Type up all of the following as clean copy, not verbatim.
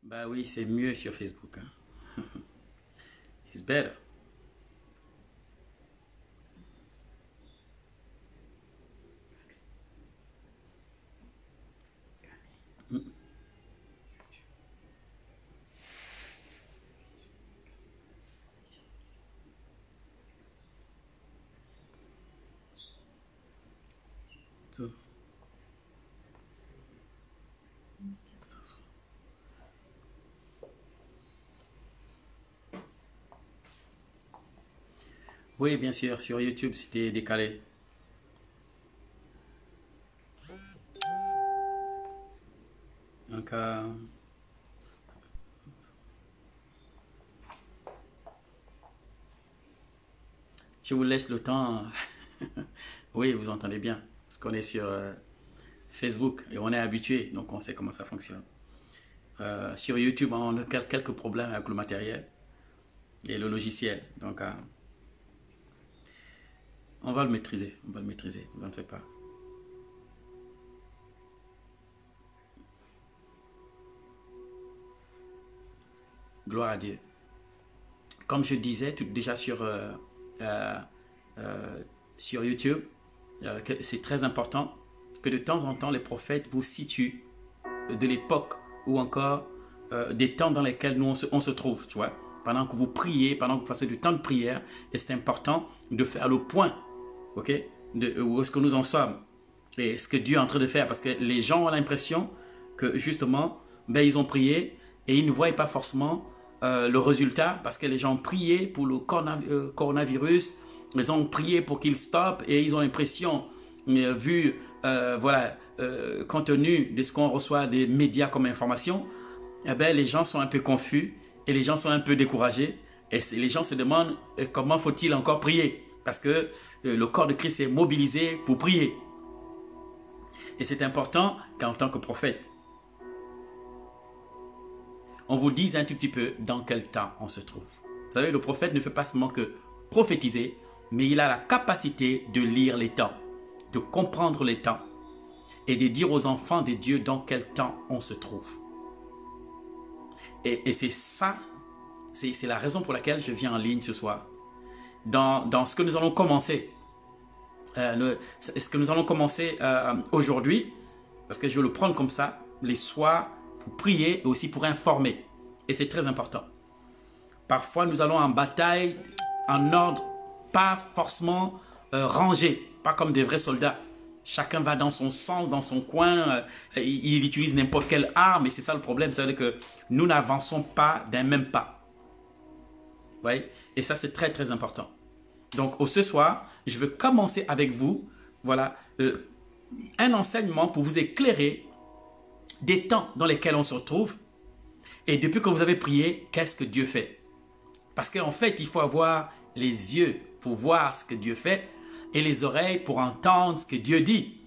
Bah oui, c'est mieux sur Facebook. Hein. It's better. Mm. So. Oui, bien sûr, sur YouTube, c'était décalé. Donc, je vous laisse le temps. Oui, vous entendez bien, parce qu'on est sur Facebook et on est habitué, donc on sait comment ça fonctionne. Sur YouTube, on a quelques problèmes avec le matériel et le logiciel. Donc, on va le maîtriser, vous en faites pas. Gloire à Dieu. Comme je disais déjà sur YouTube, c'est très important que de temps en temps les prophètes vous situent de l'époque ou encore des temps dans lesquels nous on se trouve, tu vois. Pendant que vous priez, pendant que vous passez du temps de prière, et c'est important de faire le point, ok, de où est-ce que nous en sommes et ce que Dieu est en train de faire, parce que les gens ont l'impression que justement, ben, ils ont prié et ils ne voient pas forcément le résultat, parce que les gens ont prié pour le coronavirus, ils ont prié pour qu'il stoppe et ils ont l'impression, vu voilà, compte tenu de ce qu'on reçoit des médias comme information, eh ben, les gens sont un peu confus et les gens sont un peu découragés et les gens se demandent comment faut-il encore prier, parce que le corps de Christ est mobilisé pour prier. Et c'est important qu'en tant que prophète, on vous dise un tout petit peu dans quel temps on se trouve. Vous savez, le prophète ne fait pas seulement que prophétiser, mais il a la capacité de lire les temps, de comprendre les temps et de dire aux enfants de Dieu dans quel temps on se trouve. Et c'est ça, c'est la raison pour laquelle je viens en ligne ce soir. Dans ce que nous allons commencer, aujourd'hui, parce que je vais le prendre comme ça, les soirs, pour prier et aussi pour informer. Et c'est très important. Parfois, nous allons en bataille, en ordre, pas forcément rangé, pas comme des vrais soldats. Chacun va dans son sens, dans son coin, il utilise n'importe quelle arme, et c'est ça le problème, c'est-à-dire que nous n'avançons pas d'un même pas. Vous voyez? Et ça, c'est très, très important. Donc, ce soir, je veux commencer avec vous, voilà, un enseignement pour vous éclairer des temps dans lesquels on se retrouve, et depuis que vous avez prié, qu'est-ce que Dieu fait? Parce qu'en fait, il faut avoir les yeux pour voir ce que Dieu fait et les oreilles pour entendre ce que Dieu dit.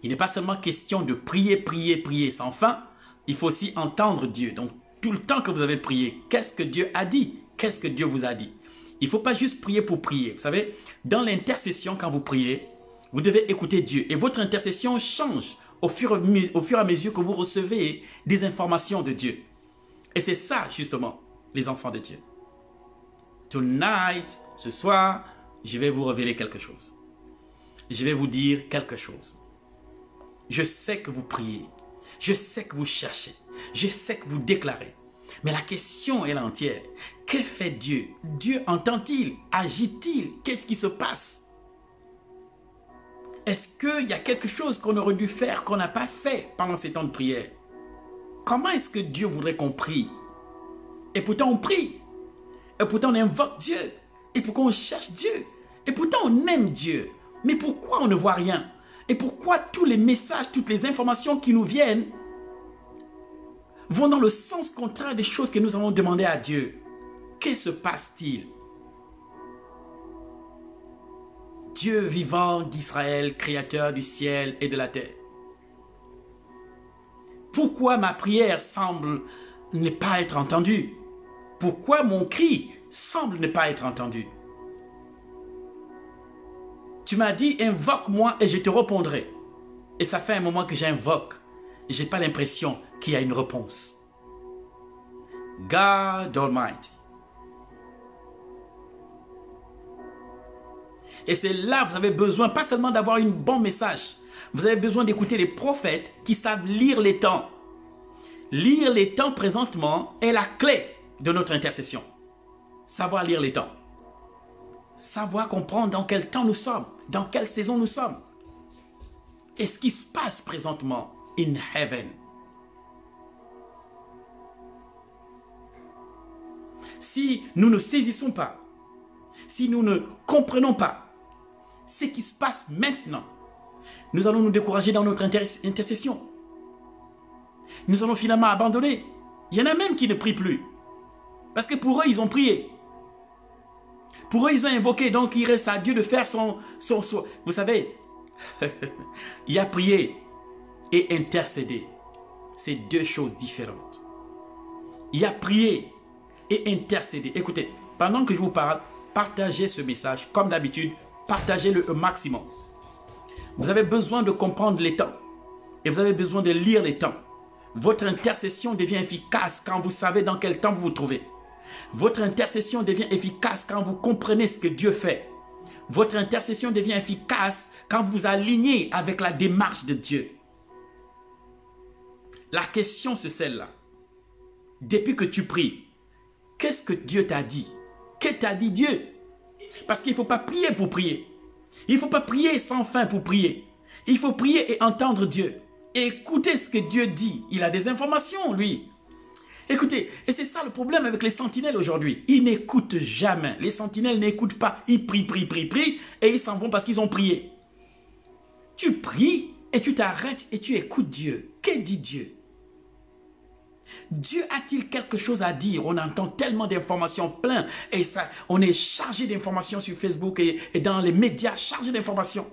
Il n'est pas seulement question de prier, prier, prier sans fin, il faut aussi entendre Dieu. Donc, tout le temps que vous avez prié, qu'est-ce que Dieu a dit? Qu'est-ce que Dieu vous a dit? Il ne faut pas juste prier pour prier. Vous savez, dans l'intercession, quand vous priez, vous devez écouter Dieu. Et votre intercession change au fur et à mesure que vous recevez des informations de Dieu. Et c'est ça, justement, les enfants de Dieu. Tonight, ce soir, je vais vous révéler quelque chose. Je vais vous dire quelque chose. Je sais que vous priez. Je sais que vous cherchez. Je sais que vous déclarez. Mais la question est entière. Que fait Dieu? Dieu entend-il? Agit-il? Qu'est-ce qui se passe? Est-ce qu'il y a quelque chose qu'on aurait dû faire qu'on n'a pas fait pendant ces temps de prière? Comment est-ce que Dieu voudrait qu'on prie? Et pourtant on prie. Et pourtant on invoque Dieu. Et pourquoi on cherche Dieu? Et pourtant on aime Dieu. Mais pourquoi on ne voit rien? Et pourquoi tous les messages, toutes les informations qui nous viennent vont dans le sens contraire des choses que nous avons demandé à Dieu? Que se passe-t-il? Dieu vivant d'Israël, créateur du ciel et de la terre. Pourquoi ma prière semble ne pas être entendue? Pourquoi mon cri semble ne pas être entendu? Tu m'as dit, invoque-moi et je te répondrai. Et ça fait un moment que j'invoque. Et je n'ai pas l'impression qu'il y a une réponse. God Almighty. Et c'est là que vous avez besoin, pas seulement d'avoir un bon message. Vous avez besoin d'écouter les prophètes qui savent lire les temps. Lire les temps présentement est la clé de notre intercession. Savoir lire les temps. Savoir comprendre dans quel temps nous sommes, dans quelle saison nous sommes. Et ce qui se passe présentement in heaven. Si nous ne saisissons pas, si nous ne comprenons pas ce qui se passe maintenant, nous allons nous décourager dans notre intercession. Nous allons finalement abandonner. Il y en a même qui ne prient plus. Parce que pour eux, ils ont prié. Pour eux, ils ont invoqué. Donc, il reste à Dieu de faire son... Vous savez, il y a prié et intercéder. C'est deux choses différentes. Il y a prié et intercéder. Écoutez, pendant que je vous parle, partagez ce message. Comme d'habitude, partagez-le au maximum. Vous avez besoin de comprendre les temps. Et vous avez besoin de lire les temps. Votre intercession devient efficace quand vous savez dans quel temps vous vous trouvez. Votre intercession devient efficace quand vous comprenez ce que Dieu fait. Votre intercession devient efficace quand vous vous alignez avec la démarche de Dieu. La question c'est celle-là. Depuis que tu pries, qu'est-ce que Dieu t'a dit? Que t'a dit Dieu? Parce qu'il ne faut pas prier pour prier. Il ne faut pas prier sans fin pour prier. Il faut prier et entendre Dieu. Et écouter ce que Dieu dit. Il a des informations, lui. Écoutez, et c'est ça le problème avec les sentinelles aujourd'hui. Ils n'écoutent jamais. Les sentinelles n'écoutent pas. Ils prient, et ils s'en vont parce qu'ils ont prié. Tu pries et tu t'arrêtes et tu écoutes Dieu. Que dit Dieu? Dieu a-t-il quelque chose à dire? On entend tellement d'informations plein et ça, on est chargé d'informations sur Facebook et dans les médias, chargé d'informations.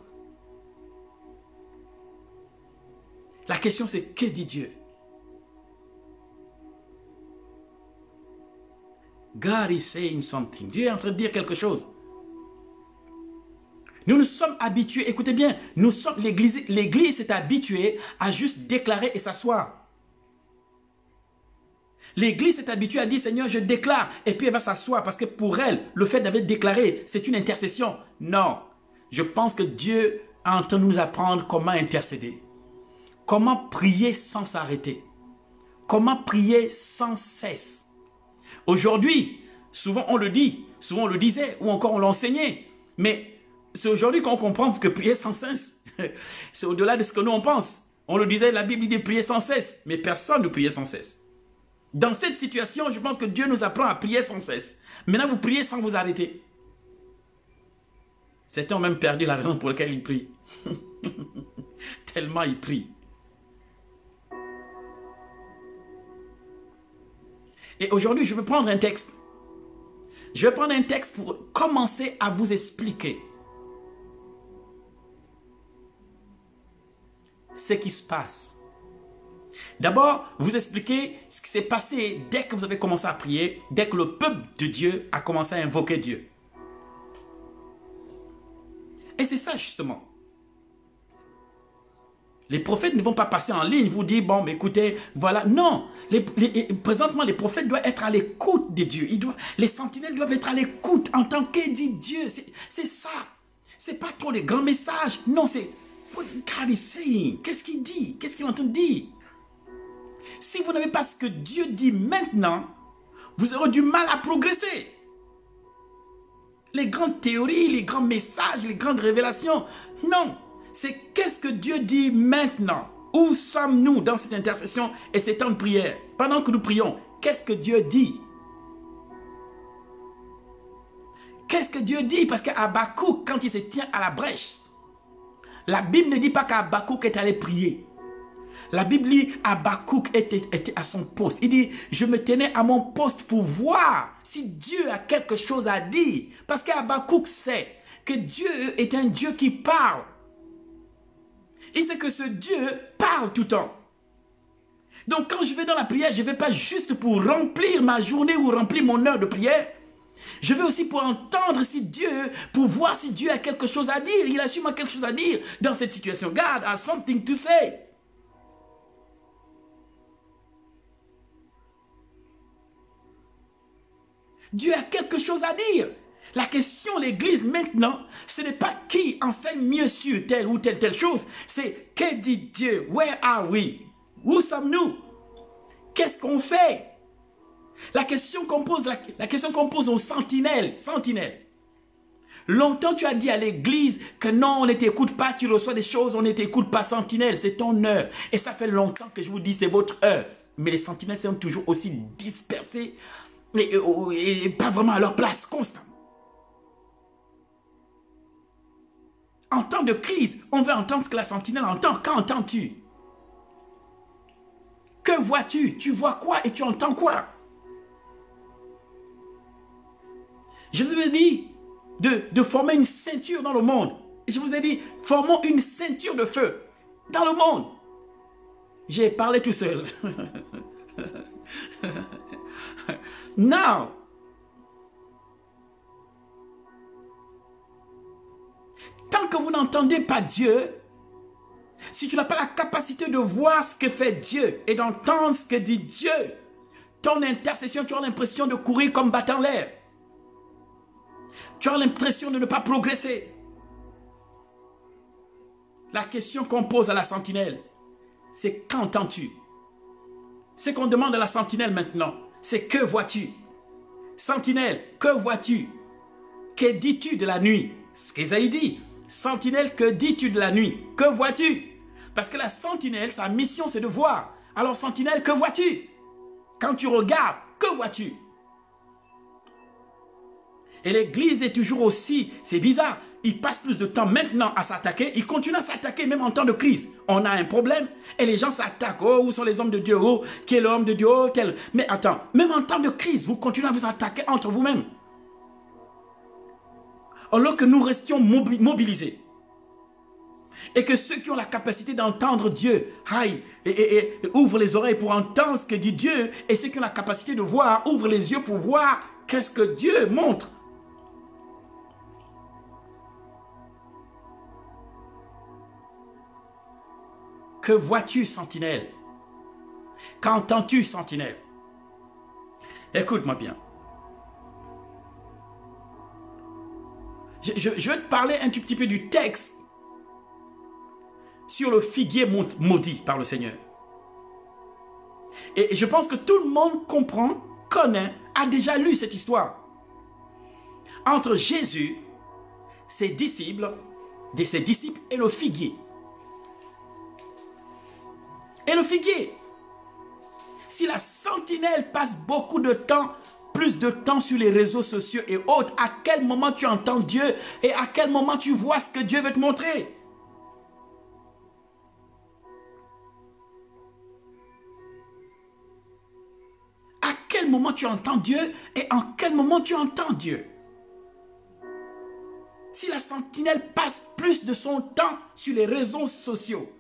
La question c'est, que dit Dieu? God is saying something. Dieu est en train de dire quelque chose. Nous nous sommes habitués, écoutez bien, l'Église s'est habituée à juste déclarer et s'asseoir. L'Église s'est habituée à dire, Seigneur, je déclare, et puis elle va s'asseoir, parce que pour elle, le fait d'avoir déclaré, c'est une intercession. Non, je pense que Dieu est en train de nous apprendre comment intercéder. Comment prier sans s'arrêter. Comment prier sans cesse. Aujourd'hui, souvent on le dit, souvent on le disait, ou encore on l'enseignait, mais c'est aujourd'hui qu'on comprend que prier sans cesse, c'est au-delà de ce que nous on pense. On le disait, la Bible dit de prier sans cesse, mais personne ne priait sans cesse. Dans cette situation, je pense que Dieu nous apprend à prier sans cesse. Maintenant, vous priez sans vous arrêter. Certains ont même perdu la raison pour laquelle ils prient. Tellement ils prient. Et aujourd'hui, je vais prendre un texte. Je vais prendre un texte pour commencer à vous expliquer ce qui se passe. D'abord, vous expliquer ce qui s'est passé dès que vous avez commencé à prier, dès que le peuple de Dieu a commencé à invoquer Dieu. Et c'est ça justement. Les prophètes ne vont pas passer en ligne, vous dire, bon, mais écoutez, voilà. Non, présentement, les prophètes doivent être à l'écoute de Dieu. Les sentinelles doivent être à l'écoute en tant que dit Dieu. C'est ça. Ce n'est pas trop les grands messages. Non, c'est what God is saying. Qu'est-ce qu'il dit? Qu'est-ce qu'il entend dire? Si vous n'avez pas ce que Dieu dit maintenant, vous aurez du mal à progresser. Les grandes théories, les grands messages, les grandes révélations, non. C'est qu'est-ce que Dieu dit maintenant? Où sommes-nous dans cette intercession et ces temps de prière? Pendant que nous prions, qu'est-ce que Dieu dit? Qu'est-ce que Dieu dit? Parce qu'Habakkuk, quand il se tient à la brèche, la Bible ne dit pas qu'Habakkuk est allé prier. La Bible dit Habakkuk était à son poste. Il dit, je me tenais à mon poste pour voir si Dieu a quelque chose à dire. Parce qu'Habakkuk sait que Dieu est un Dieu qui parle. Il sait que ce Dieu parle tout le temps. Donc quand je vais dans la prière, je ne vais pas juste pour remplir ma journée ou remplir mon heure de prière. Je vais aussi pour entendre si Dieu, pour voir si Dieu a quelque chose à dire. Il a sûrement quelque chose à dire dans cette situation. God has something to say. Dieu a quelque chose à dire. La question, l'église maintenant, ce n'est pas qui enseigne mieux sur telle ou telle chose. C'est que dit Dieu? Where are we? Où sommes-nous? Qu'est-ce qu'on fait? La question qu'on pose, la question qu'on pose aux sentinelles. Longtemps tu as dit à l'église que non, on ne t'écoute pas, tu reçois des choses, on ne t'écoute pas, sentinelle, c'est ton heure. Et ça fait longtemps que je vous dis, c'est votre heure. Mais les sentinelles sont toujours aussi dispersées et pas vraiment à leur place, constamment. En temps de crise, on veut entendre ce que la sentinelle entend. Qu'entends-tu? Que vois-tu? Tu vois quoi et tu entends quoi? Je vous ai dit de former une ceinture dans le monde. Je vous ai dit, formons une ceinture de feu dans le monde. J'ai parlé tout seul. Now, tant que vous n'entendez pas Dieu, si tu n'as pas la capacité de voir ce que fait Dieu et d'entendre ce que dit Dieu, ton intercession, tu as l'impression de courir comme battant l'air. Tu as l'impression de ne pas progresser. La question qu'on pose à la sentinelle, c'est qu'entends-tu? Ce qu'on demande à la sentinelle maintenant, c'est que vois-tu? Sentinelle, que vois-tu? Que dis-tu de la nuit? Ce qu'Ésaïe dit. Sentinelle, que dis-tu de la nuit? Que vois-tu? Parce que la sentinelle, sa mission, c'est de voir. Alors, sentinelle, que vois-tu? Quand tu regardes, que vois-tu? Et l'église est toujours aussi, c'est bizarre, il passe plus de temps maintenant à s'attaquer, il continue à s'attaquer même en temps de crise. On a un problème et les gens s'attaquent. Oh, où sont les hommes de Dieu? Oh, qui est l'homme de Dieu? Oh, tel. Mais attends, même en temps de crise, vous continuez à vous attaquer entre vous-même. Alors que nous restions mobilisés. Et que ceux qui ont la capacité d'entendre Dieu, aïe, et ouvrent les oreilles pour entendre ce que dit Dieu, et ceux qui ont la capacité de voir, ouvrent les yeux pour voir qu'est-ce que Dieu montre. Que vois-tu, sentinelle? Qu'entends-tu, sentinelle? Écoute-moi bien. Je vais te parler un tout petit peu du texte sur le figuier maudit par le Seigneur. Et je pense que tout le monde comprend, connaît, a déjà lu cette histoire. Entre Jésus, ses disciples et le figuier. Et le figuier. Si la sentinelle passe beaucoup de temps, plus de temps sur les réseaux sociaux et autres, à quel moment tu entends Dieu et à quel moment tu vois ce que Dieu veut te montrer? À quel moment tu entends Dieu et en quel moment tu entends Dieu? Si la sentinelle passe plus de son temps sur les réseaux sociaux,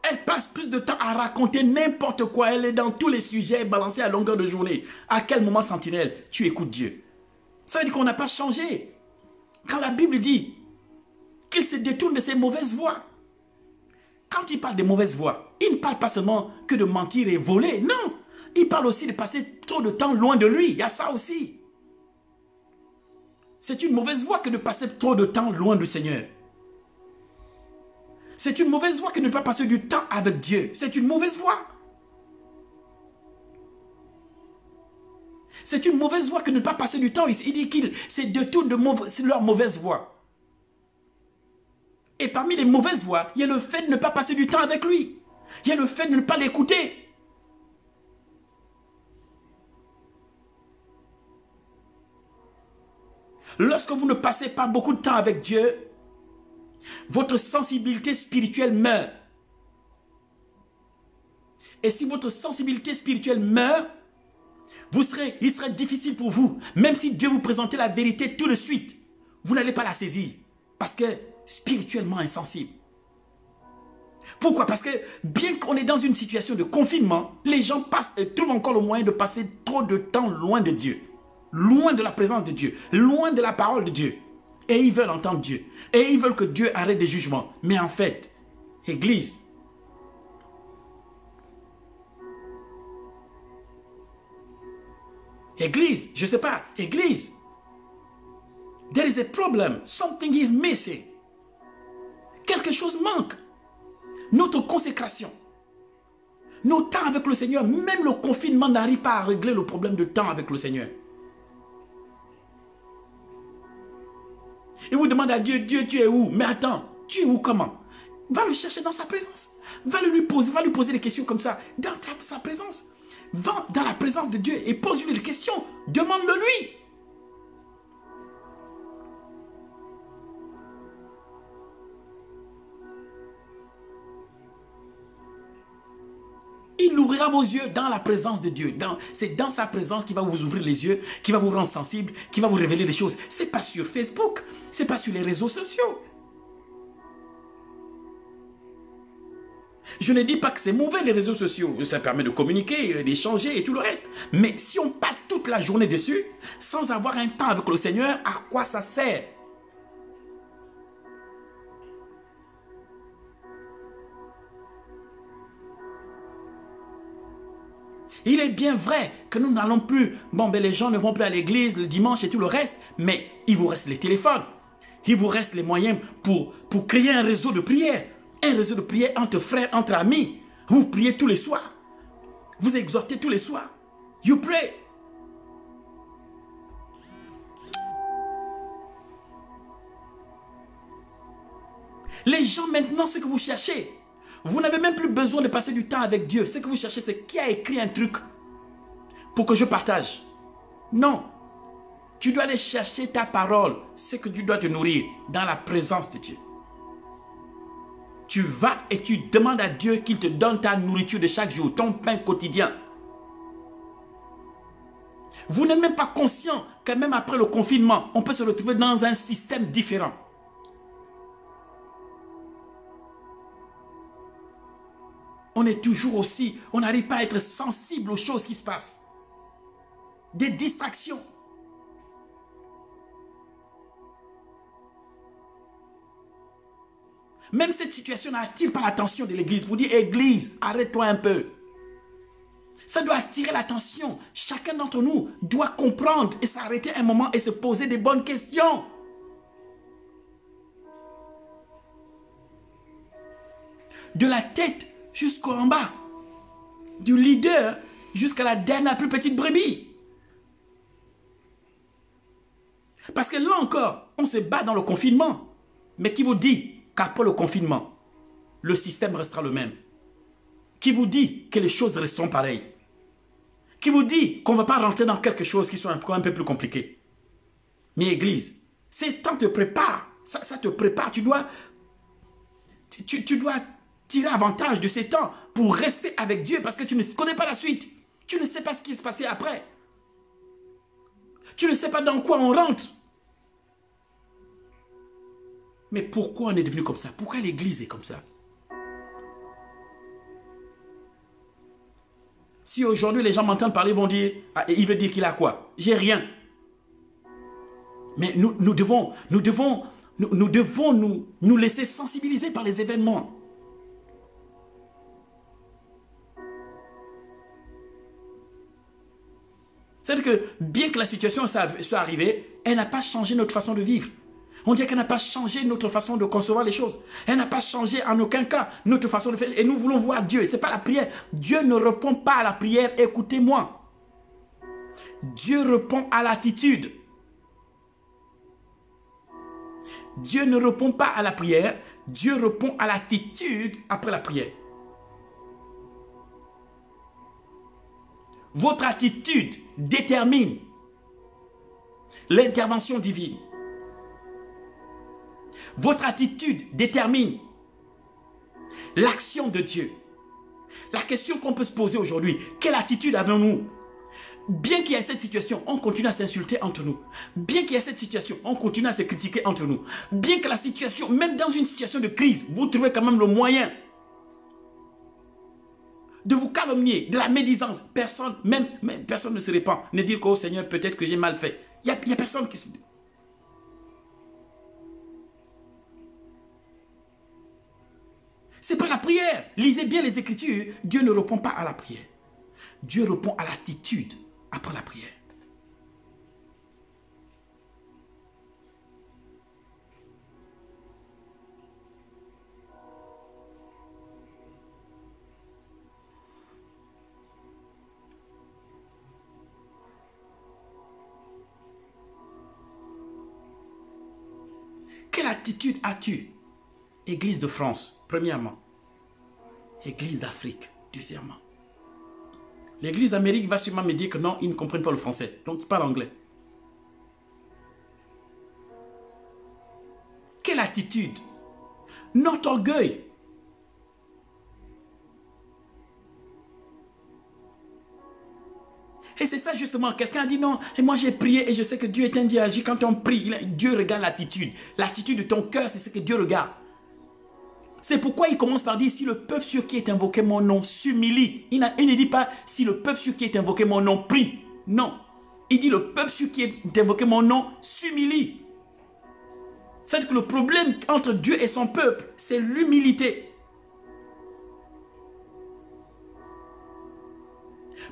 elle passe plus de temps à raconter n'importe quoi. Elle est dans tous les sujets balancés à longueur de journée. À quel moment, sentinelle, tu écoutes Dieu? Ça veut dire qu'on n'a pas changé. Quand la Bible dit qu'il se détourne de ses mauvaises voies. Quand il parle de mauvaises voies, il ne parle pas seulement que de mentir et voler. Non, il parle aussi de passer trop de temps loin de lui. Il y a ça aussi. C'est une mauvaise voie que de passer trop de temps loin du Seigneur. C'est une mauvaise voie que de ne pas passer du temps avec Dieu. C'est une mauvaise voie. C'est une mauvaise voie que de ne pas passer du temps. Il dit qu'il se détourne de leur mauvaise voie. Et parmi les mauvaises voies, il y a le fait de ne pas passer du temps avec lui. Il y a le fait de ne pas l'écouter. Lorsque vous ne passez pas beaucoup de temps avec Dieu, votre sensibilité spirituelle meurt. Et si votre sensibilité spirituelle meurt, Il serait difficile pour vous, même si Dieu vous présentait la vérité tout de suite, vous n'allez pas la saisir, parce que spirituellement insensible. Pourquoi? Parce que bien qu'on est dans une situation de confinement, les gens trouvent encore le moyen de passer trop de temps loin de Dieu, loin de la présence de Dieu, loin de la parole de Dieu. Et ils veulent entendre Dieu. Et ils veulent que Dieu arrête des jugements. Mais en fait, Église, je ne sais pas, Église, there is a problem. Something is missing. Quelque chose manque. Notre consécration, nos temps avec le Seigneur, même le confinement n'arrive pas à régler le problème de temps avec le Seigneur. Et vous demandez à Dieu, Dieu, tu es où? Mais attends, tu es où comment? Va le chercher dans sa présence. Va lui poser des questions comme ça, dans sa présence. Va dans la présence de Dieu et pose-lui des questions. Demande-le lui. Il ouvrira vos yeux dans la présence de Dieu. C'est dans sa présence qu'il va vous ouvrir les yeux, qui va vous rendre sensible, qui va vous révéler des choses. Ce n'est pas sur Facebook, ce n'est pas sur les réseaux sociaux. Je ne dis pas que c'est mauvais les réseaux sociaux. Ça permet de communiquer, d'échanger et tout le reste. Mais si on passe toute la journée dessus, sans avoir un temps avec le Seigneur, à quoi ça sert? Il est bien vrai que nous n'allons plus, les gens ne vont plus à l'église le dimanche et tout le reste, mais il vous reste les téléphones, il vous reste les moyens pour créer un réseau de prière entre frères, entre amis. Vous priez tous les soirs, vous exhortez tous les soirs, you pray. Les gens maintenant, ce que vous cherchez, vous n'avez même plus besoin de passer du temps avec Dieu. Ce que vous cherchez, c'est qui a écrit un truc pour que je partage. Non. Tu dois aller chercher ta parole, ce que tu dois te nourrir dans la présence de Dieu. Tu vas et tu demandes à Dieu qu'il te donne ta nourriture de chaque jour, ton pain quotidien. Vous n'êtes même pas conscient que même après le confinement, on peut se retrouver dans un système différent. On est toujours aussi, on n'arrive pas à être sensible aux choses qui se passent. Des distractions. Même cette situation n'attire pas l'attention de l'église. Vous dites, église, arrête-toi un peu. Ça doit attirer l'attention. Chacun d'entre nous doit comprendre et s'arrêter un moment et se poser des bonnes questions. De la tête jusqu'en bas, du leader jusqu'à la dernière plus petite brebis. Parce que là encore, on se bat dans le confinement. Mais qui vous dit qu'après le confinement, le système restera le même? Qui vous dit que les choses resteront pareilles? Qui vous dit qu'on ne va pas rentrer dans quelque chose qui soit un peu plus compliqué? Mais église, ces temps te préparent. Ça te prépare. Tu dois tirer avantage de ces temps pour rester avec Dieu parce que tu ne connais pas la suite. Tu ne sais pas ce qui se passait après. Tu ne sais pas dans quoi on rentre. Mais pourquoi on est devenu comme ça? Pourquoi l'église est comme ça? Si aujourd'hui les gens m'entendent parler, ils vont dire, ah, il veut dire qu'il a quoi? J'ai rien. Mais nous devons nous laisser sensibiliser par les événements. C'est-à-dire que bien que la situation soit arrivée, elle n'a pas changé notre façon de vivre. On dirait qu'elle n'a pas changé notre façon de concevoir les choses. Elle n'a pas changé en aucun cas notre façon de faire. Et nous voulons voir Dieu. Ce n'est pas la prière. Dieu ne répond pas à la prière. Écoutez-moi. Dieu répond à l'attitude. Dieu ne répond pas à la prière. Dieu répond à l'attitude après la prière. Votre attitude détermine l'intervention divine. Votre attitude détermine l'action de Dieu. La question qu'on peut se poser aujourd'hui, quelle attitude avons-nous? Bien qu'il y ait cette situation, on continue à s'insulter entre nous. Bien qu'il y ait cette situation, on continue à se critiquer entre nous. Bien que la situation, même dans une situation de crise, vous trouvez quand même le moyen de vous calomnier, de la médisance. Personne, même personne ne se répand. Ne dire qu'au Seigneur, peut-être que j'ai mal fait. Il n'y a personne qui se... C'est pas la prière. Lisez bien les Écritures. Dieu ne répond pas à la prière. Dieu répond à l'attitude après la prière. Quelle attitude as-tu? Église de France, premièrement. Église d'Afrique, deuxièmement. L'église d'Amérique va sûrement me dire que non, ils ne comprennent pas le français. Donc, ils parlent anglais. Quelle attitude? Notre orgueil. Et c'est ça justement, quelqu'un a dit non, et moi j'ai prié et je sais que Dieu est un Dieu agi. Quand on prie, Dieu regarde l'attitude. L'attitude de ton cœur, c'est ce que Dieu regarde. C'est pourquoi il commence par dire, si le peuple sur qui est invoqué mon nom s'humilie. Il ne dit pas, si le peuple sur qui est invoqué mon nom prie. Non. Il dit, le peuple sur qui est invoqué mon nom s'humilie. C'est que le problème entre Dieu et son peuple, c'est l'humilité.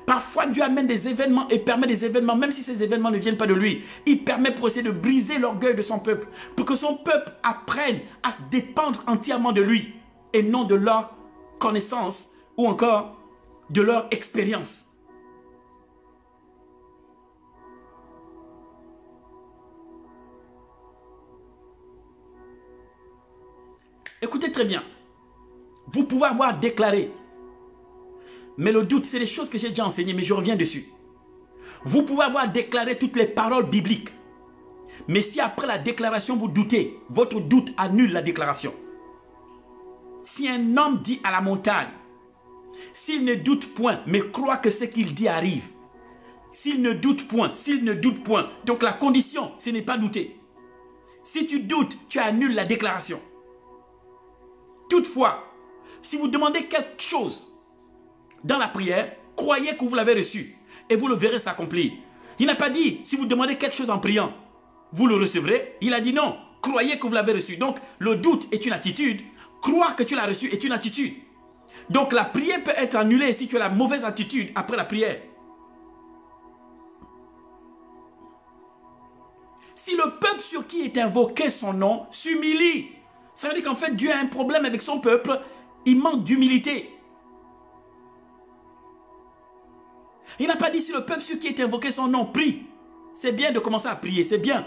Parfois, Dieu amène des événements et permet des événements, même si ces événements ne viennent pas de lui. Il permet pour essayer de briser l'orgueil de son peuple, pour que son peuple apprenne à se dépendre entièrement de lui, et non de leur connaissance, ou encore de leur expérience. Écoutez très bien. Vous pouvez avoir déclaré. Mais le doute, c'est des choses que j'ai déjà enseignées, mais je reviens dessus. Vous pouvez avoir déclaré toutes les paroles bibliques. Mais si après la déclaration, vous doutez, votre doute annule la déclaration. Si un homme dit à la montagne, s'il ne doute point, mais croit que ce qu'il dit arrive. S'il ne doute point, donc la condition, ce n'est pas douter. Si tu doutes, tu annules la déclaration. Toutefois, si vous demandez quelque chose dans la prière, croyez que vous l'avez reçu et vous le verrez s'accomplir. Il n'a pas dit, si vous demandez quelque chose en priant, vous le recevrez. Il a dit non, croyez que vous l'avez reçu. Donc, le doute est une attitude. Croire que tu l'as reçu est une attitude. Donc, la prière peut être annulée si tu as la mauvaise attitude après la prière. Si le peuple sur qui est invoqué son nom s'humilie, ça veut dire qu'en fait, Dieu a un problème avec son peuple. Il manque d'humilité. Il n'a pas dit si le peuple sur qui est invoqué son nom prie. C'est bien de commencer à prier, c'est bien.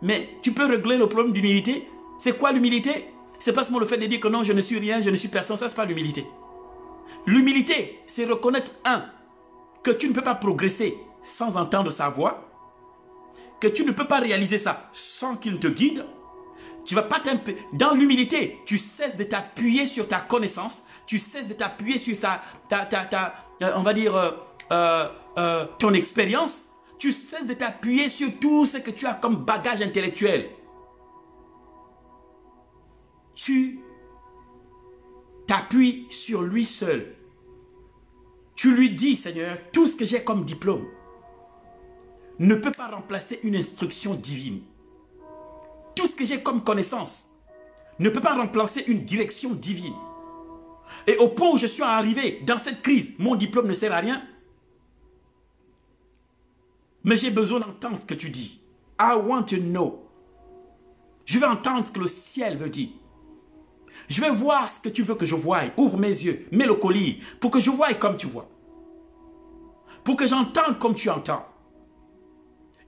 Mais tu peux régler le problème d'humilité. C'est quoi l'humilité? C'est pas seulement le fait de dire que non, je ne suis rien, je ne suis personne. Ça, c'est pas l'humilité. L'humilité, c'est reconnaître, que tu ne peux pas progresser sans entendre sa voix. Que tu ne peux pas réaliser ça sans qu'il te guide. Tu vas pas dans l'humilité, tu cesses de t'appuyer sur ta connaissance. Tu cesses de t'appuyer sur on va dire, ton expérience. Tu cesses de t'appuyer sur tout ce que tu as comme bagage intellectuel. Tu t'appuies sur lui seul. Tu lui dis, Seigneur, tout ce que j'ai comme diplôme ne peut pas remplacer une instruction divine. Tout ce que j'ai comme connaissance ne peut pas remplacer une direction divine. Et au point où je suis arrivé dans cette crise, mon diplôme ne sert à rien. Mais j'ai besoin d'entendre ce que tu dis. I want to know. Je veux entendre ce que le ciel veut dire. Je vais voir ce que tu veux que je voie. Ouvre mes yeux, mets le collier pour que je voie comme tu vois. Pour que j'entende comme tu entends.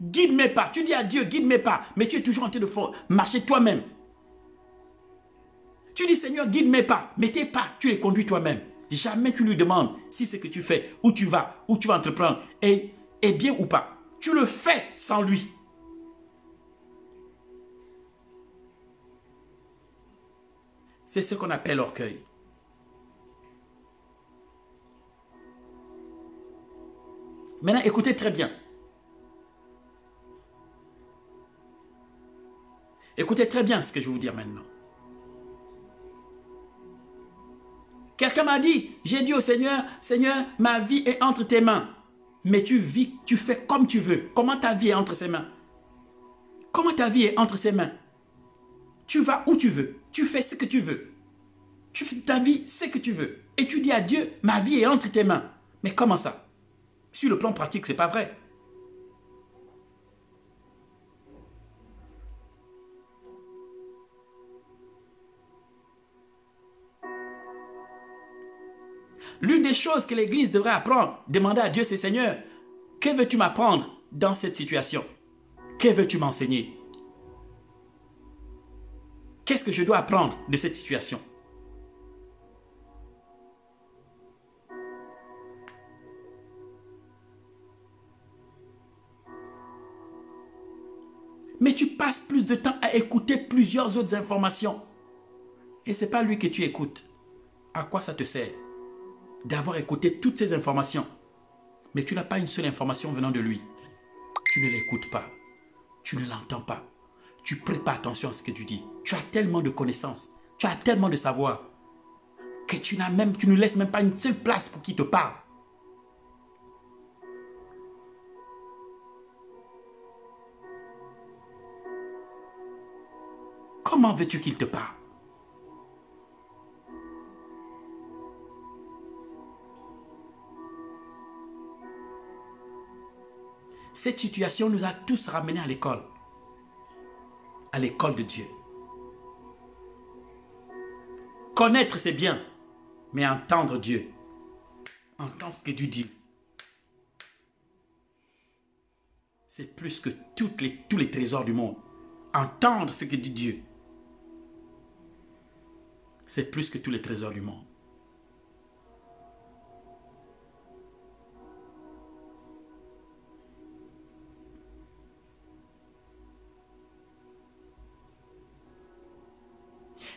Guide mes pas. Tu dis à Dieu, guide mes pas. Mais tu es toujours en train de marcher toi-même. Tu dis, Seigneur, guide mes pas. Mais tes pas, tu les conduis toi-même. Jamais tu lui demandes si ce que tu fais, où tu vas entreprendre, est bien ou pas. Tu le fais sans lui. C'est ce qu'on appelle orgueil. Maintenant, écoutez très bien. Écoutez très bien ce que je vais vous dire maintenant. Quelqu'un m'a dit, j'ai dit au Seigneur, Seigneur, ma vie est entre tes mains. Mais tu vis, tu fais comme tu veux. Comment ta vie est entre ses mains? Comment ta vie est entre ses mains? Tu vas où tu veux. Tu fais ce que tu veux. Tu fais ta vie ce que tu veux. Et tu dis à Dieu, ma vie est entre tes mains. Mais comment ça? Sur le plan pratique, ce n'est pas vrai. L'une des choses que l'Église devrait apprendre, demander à Dieu, c'est Seigneur, que veux-tu m'apprendre dans cette situation? Que veux-tu m'enseigner? Qu'est-ce que je dois apprendre de cette situation? Mais tu passes plus de temps à écouter plusieurs autres informations. Et ce n'est pas lui que tu écoutes. À quoi ça te sert d'avoir écouté toutes ces informations? Mais tu n'as pas une seule information venant de lui. Tu ne l'écoutes pas. Tu ne l'entends pas. Tu ne prêtes pas attention à ce que tu dis. Tu as tellement de connaissances. Tu as tellement de savoir que tu ne laisses même pas une seule place pour qu'il te parle. Comment veux-tu qu'il te parle? Cette situation nous a tous ramenés à l'école de Dieu. Connaître, c'est bien, mais entendre Dieu, entendre ce que Dieu dit, c'est plus que tous les trésors du monde. Entendre ce que dit Dieu, c'est plus que tous les trésors du monde.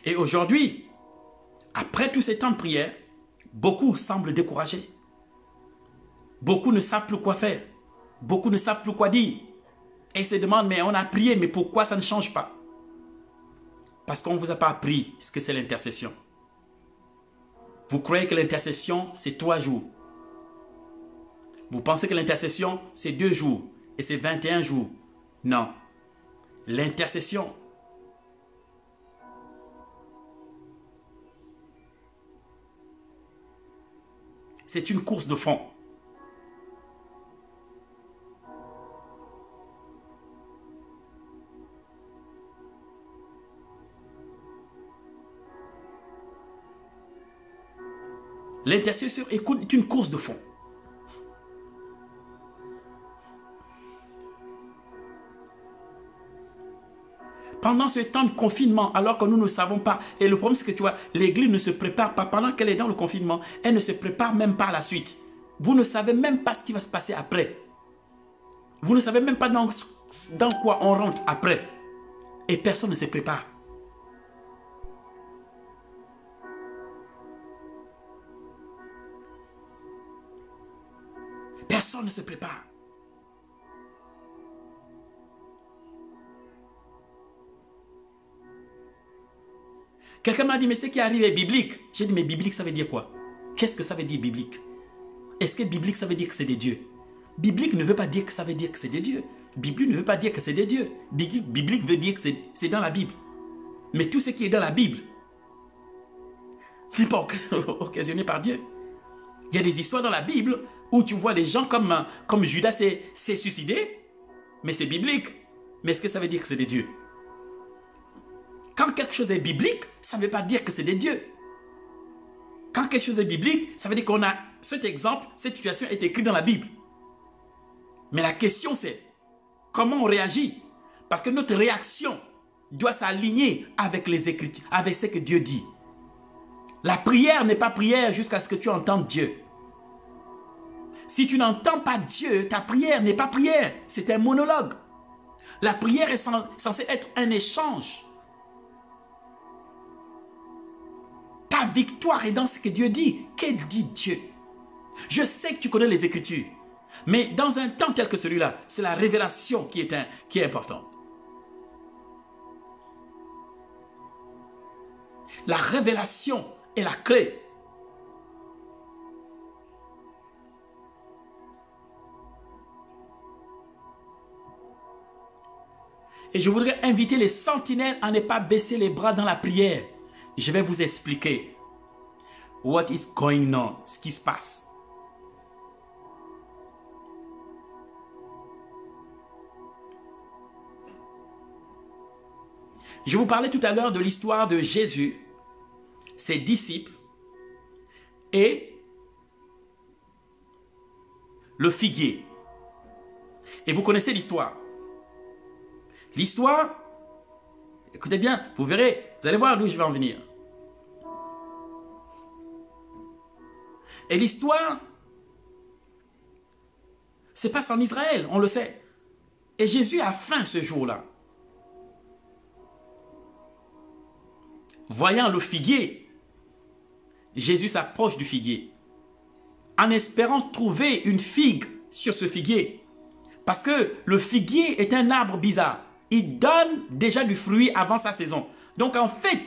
Et aujourd'hui, après tous ces temps de prière, beaucoup semblent découragés. Beaucoup ne savent plus quoi faire. Beaucoup ne savent plus quoi dire. Et ils se demandent, mais on a prié, mais pourquoi ça ne change pas? Parce qu'on ne vous a pas appris ce que c'est l'intercession. Vous croyez que l'intercession, c'est 3 jours. Vous pensez que l'intercession, c'est 2 jours. Et c'est 21 jours. Non. L'intercession, c'est une course de fond. L'intercession est une course de fond. Pendant ce temps de confinement, alors que nous ne savons pas, et le problème c'est que tu vois, l'Église ne se prépare pas, pendant qu'elle est dans le confinement, elle ne se prépare même pas à la suite. Vous ne savez même pas ce qui va se passer après. Vous ne savez même pas dans quoi on rentre après. Et personne ne se prépare. Personne ne se prépare. Quelqu'un m'a dit, mais ce qui arrive est biblique. J'ai dit, mais biblique, ça veut dire quoi? Qu'est-ce que ça veut dire biblique? Est-ce que biblique, ça veut dire que c'est des dieux? Biblique ne veut pas dire que ça veut dire que c'est des dieux. Biblique ne veut pas dire que c'est des dieux. Biblique veut dire que c'est dans la Bible. Mais tout ce qui est dans la Bible n'est pas occasionné par Dieu. Il y a des histoires dans la Bible où tu vois des gens comme Judas s'est suicidé, mais c'est biblique. Mais est-ce que ça veut dire que c'est des dieux? Quand quelque chose est biblique, ça ne veut pas dire que c'est des dieux. Quand quelque chose est biblique, ça veut dire qu'on a cet exemple, cette situation est écrite dans la Bible. Mais la question c'est, comment on réagit? Parce que notre réaction doit s'aligner avec les Écritures, avec ce que Dieu dit. La prière n'est pas prière jusqu'à ce que tu entendes Dieu. Si tu n'entends pas Dieu, ta prière n'est pas prière, c'est un monologue. La prière est censée être un échange. Ta victoire est dans ce que Dieu dit. Que dit Dieu? Je sais que tu connais les Écritures. Mais dans un temps tel que celui-là, c'est la révélation qui est importante. La révélation est la clé. Et je voudrais inviter les sentinelles à ne pas baisser les bras dans la prière. Je vais vous expliquer what is going on, ce qui se passe. Je vous parlais tout à l'heure de l'histoire de Jésus, ses disciples et le figuier. Et vous connaissez l'histoire. L'histoire, écoutez bien, vous verrez, vous allez voir d'où je vais en venir. Et l'histoire se passe en Israël, on le sait. Et Jésus a faim ce jour-là. Voyant le figuier, Jésus s'approche du figuier en espérant trouver une figue sur ce figuier. Parce que le figuier est un arbre bizarre. Il donne déjà du fruit avant sa saison. Donc en fait,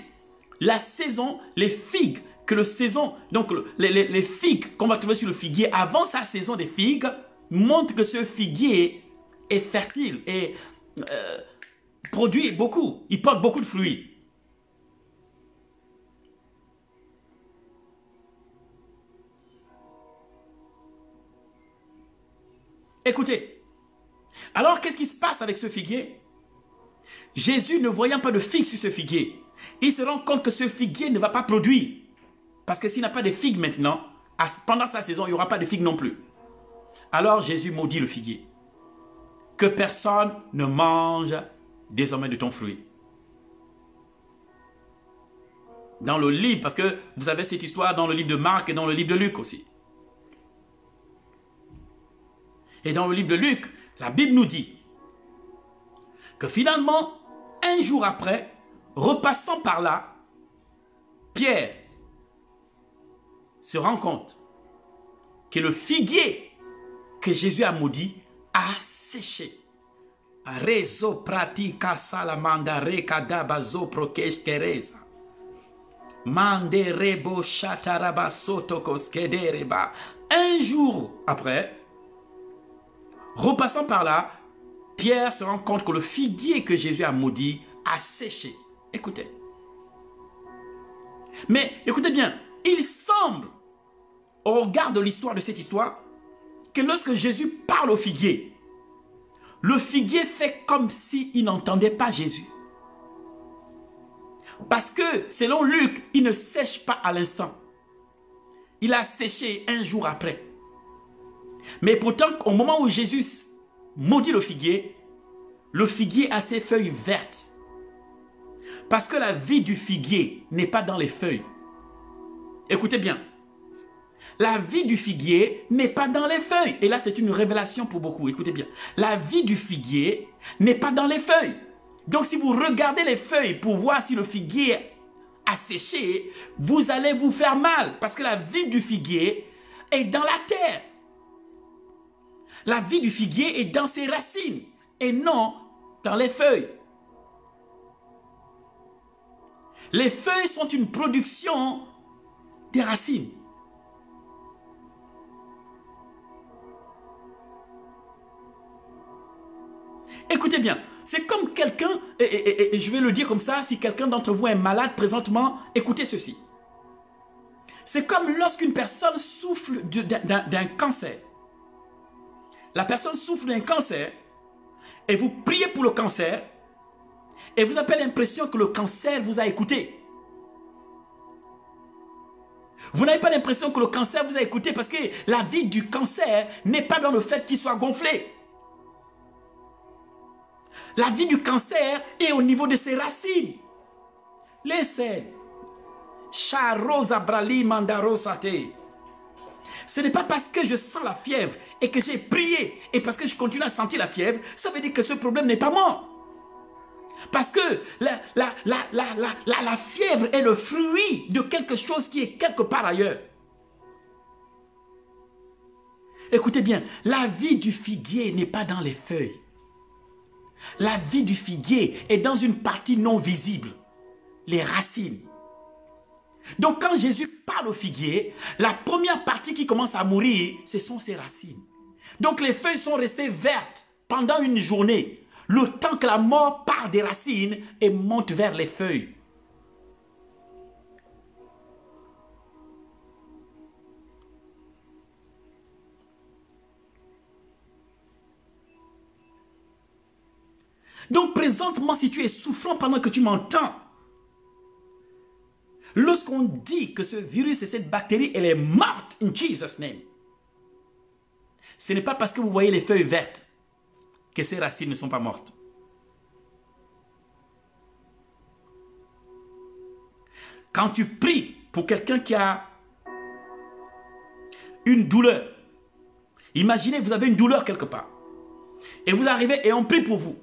la saison, les figues que le saison, donc les figues qu'on va trouver sur le figuier avant sa saison des figues, montrent que ce figuier est fertile et produit beaucoup. Il porte beaucoup de fruits. Écoutez, alors qu'est-ce qui se passe avec ce figuier? Jésus, ne voyant pas de figues sur ce figuier, il se rend compte que ce figuier ne va pas produire. Parce que s'il n'a pas de figues maintenant, pendant sa saison, il n'y aura pas de figues non plus. Alors Jésus maudit le figuier. Que personne ne mange désormais de ton fruit. Dans le livre, parce que vous avez cette histoire dans le livre de Marc et dans le livre de Luc aussi. Et dans le livre de Luc, la Bible nous dit que finalement, un jour après, repassant par là, Pierre se rend compte que le figuier que Jésus a maudit a séché. Rezo pratica salamanda recadabazo prokeshkereza. Mande rebo chataraba sotokoskedерeba. Un jour après, repassant par là, Pierre se rend compte que le figuier que Jésus a maudit a séché. Écoutez. Mais écoutez bien, il semble, au regard de l'histoire de cette histoire, que lorsque Jésus parle au figuier, le figuier fait comme s'il n'entendait pas Jésus. Parce que, selon Luc, il ne sèche pas à l'instant. Il a séché un jour après. Mais pourtant, au moment où Jésus maudit le figuier a ses feuilles vertes. Parce que la vie du figuier n'est pas dans les feuilles. Écoutez bien. La vie du figuier n'est pas dans les feuilles. Et là, c'est une révélation pour beaucoup. Écoutez bien. La vie du figuier n'est pas dans les feuilles. Donc, si vous regardez les feuilles pour voir si le figuier a séché, vous allez vous faire mal. Parce que la vie du figuier est dans la terre. La vie du figuier est dans ses racines et non dans les feuilles. Les feuilles sont une production des racines. Écoutez bien, c'est comme quelqu'un, et je vais le dire comme ça, si quelqu'un d'entre vous est malade présentement, écoutez ceci. C'est comme lorsqu'une personne souffre d'un cancer. La personne souffre d'un cancer et vous priez pour le cancer et vous avez l'impression que le cancer vous a écouté. Vous n'avez pas l'impression que le cancer vous a écouté parce que la vie du cancer n'est pas dans le fait qu'il soit gonflé. La vie du cancer est au niveau de ses racines. Laissez. Charosa brali mandarosate. Ce n'est pas parce que je sens la fièvre et que j'ai prié et parce que je continue à sentir la fièvre, ça veut dire que ce problème n'est pas moi. Parce que la fièvre est le fruit de quelque chose qui est quelque part ailleurs. Écoutez bien, la vie du figuier n'est pas dans les feuilles. La vie du figuier est dans une partie non visible, les racines. Donc quand Jésus parle au figuier, la première partie qui commence à mourir, ce sont ses racines. Donc les feuilles sont restées vertes pendant une journée, le temps que la mort part des racines et monte vers les feuilles. Donc présentement, si tu es souffrant pendant que tu m'entends, lorsqu'on dit que ce virus et cette bactérie, elle est morte in Jesus' name, ce n'est pas parce que vous voyez les feuilles vertes que ces racines ne sont pas mortes. Quand tu pries pour quelqu'un qui a une douleur, imaginez vous avez une douleur quelque part, et vous arrivez et on prie pour vous.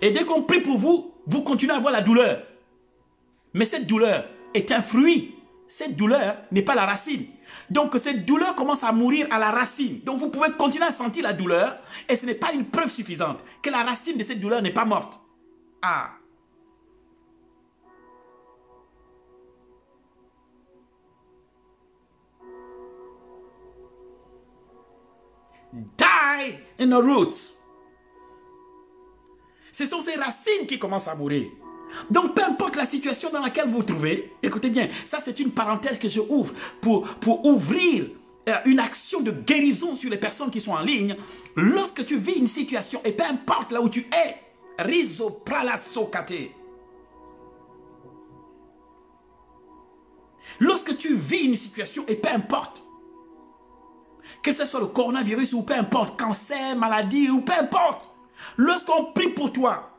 Et dès qu'on prie pour vous, vous continuez à avoir la douleur. Mais cette douleur est un fruit. Cette douleur n'est pas la racine. Donc cette douleur commence à mourir à la racine. Donc vous pouvez continuer à sentir la douleur et ce n'est pas une preuve suffisante que la racine de cette douleur n'est pas morte. Ah. Die in the roots. Ce sont ces racines qui commencent à mourir. Donc, peu importe la situation dans laquelle vous vous trouvez, écoutez bien, ça c'est une parenthèse que je ouvre pour ouvrir une action de guérison sur les personnes qui sont en ligne. Lorsque tu vis une situation, et peu importe là où tu es, riso pralasokate. Lorsque tu vis une situation, et peu importe, que ce soit le coronavirus ou peu importe, cancer, maladie ou peu importe, lorsqu'on prie pour toi,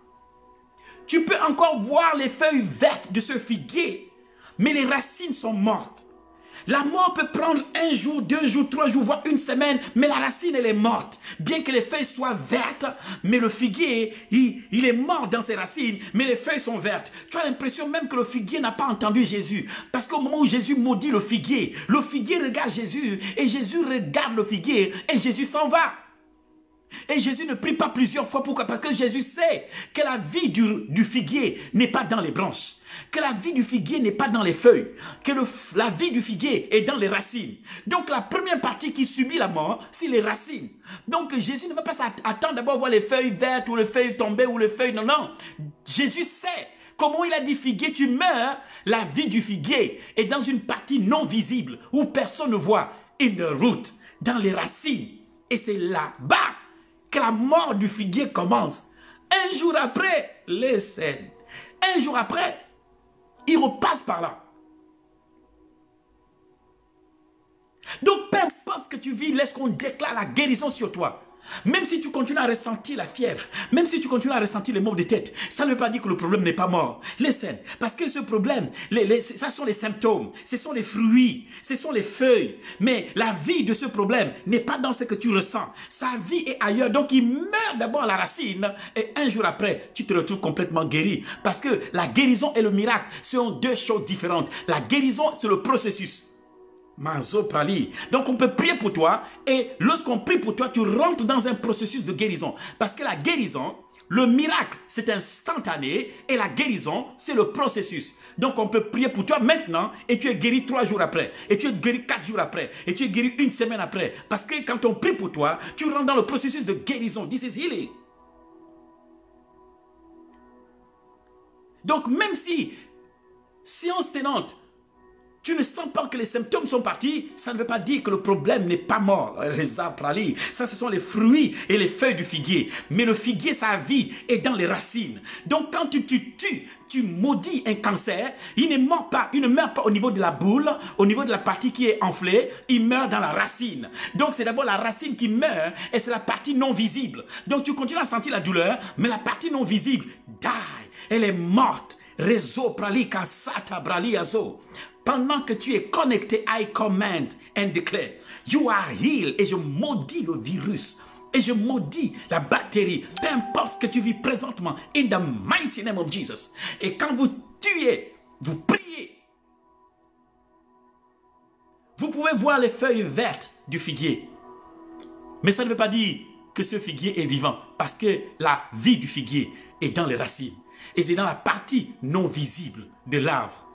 tu peux encore voir les feuilles vertes de ce figuier, mais les racines sont mortes. La mort peut prendre 1 jour, 2 jours, 3 jours, voire une semaine, mais la racine, elle est morte. Bien que les feuilles soient vertes, mais le figuier, il est mort dans ses racines, mais les feuilles sont vertes. Tu as l'impression même que le figuier n'a pas entendu Jésus. Parce qu'au moment où Jésus maudit le figuier regarde Jésus, et Jésus regarde le figuier, et Jésus s'en va. Et Jésus ne prie pas plusieurs fois. Pourquoi? Parce que Jésus sait que la vie du figuier n'est pas dans les branches. Que la vie du figuier n'est pas dans les feuilles. Que la vie du figuier est dans les racines. Donc la première partie qui subit la mort, c'est les racines. Donc Jésus ne va pas attendre d'abord voir les feuilles vertes ou les feuilles tombées ou les feuilles... Non, non. Jésus sait. Comment il a dit figuier, tu meurs. La vie du figuier est dans une partie non visible où personne ne voit. In the root, dans les racines. Et c'est là-bas que la mort du figuier commence. Un jour après, les scènes. Un jour après, il repasse par là. Donc, peu importe ce que tu vis, laisse qu'on déclare la guérison sur toi. Même si tu continues à ressentir la fièvre, même si tu continues à ressentir les maux de tête, ça ne veut pas dire que le problème n'est pas mort. Listen, parce que ce problème, ça sont les symptômes, ce sont les fruits, ce sont les feuilles. Mais la vie de ce problème n'est pas dans ce que tu ressens. Sa vie est ailleurs. Donc il meurt d'abord à la racine et un jour après, tu te retrouves complètement guéri. Parce que la guérison et le miracle sont deux choses différentes. La guérison, c'est le processus. Donc on peut prier pour toi et lorsqu'on prie pour toi, tu rentres dans un processus de guérison. Parce que la guérison, le miracle, c'est instantané et la guérison, c'est le processus. Donc on peut prier pour toi maintenant et tu es guéri 3 jours après. Et tu es guéri 4 jours après. Et tu es guéri 1 semaine après. Parce que quand on prie pour toi, tu rentres dans le processus de guérison. This is healing. Donc même si, séance tenante, tu ne sens pas que les symptômes sont partis, ça ne veut pas dire que le problème n'est pas mort. Ça, ce sont les fruits et les feuilles du figuier. Mais le figuier, sa vie est dans les racines. Donc, quand tu maudis un cancer, il ne meurt pas au niveau de la boule, au niveau de la partie qui est enflée, il meurt dans la racine. Donc, c'est d'abord la racine qui meurt et c'est la partie non visible. Donc, tu continues à sentir la douleur, mais la partie non visible, die, elle est morte. Réseau prali kasata brali azo. Pendant que tu es connecté, I command and declare, you are healed. Et je maudis le virus. Et je maudis la bactérie. Peu importe ce que tu vis présentement. In the mighty name of Jesus. Et quand vous tuez, vous priez. Vous pouvez voir les feuilles vertes du figuier. Mais ça ne veut pas dire que ce figuier est vivant, parce que la vie du figuier est dans les racines. Et c'est dans la partie non visible de l'arbre.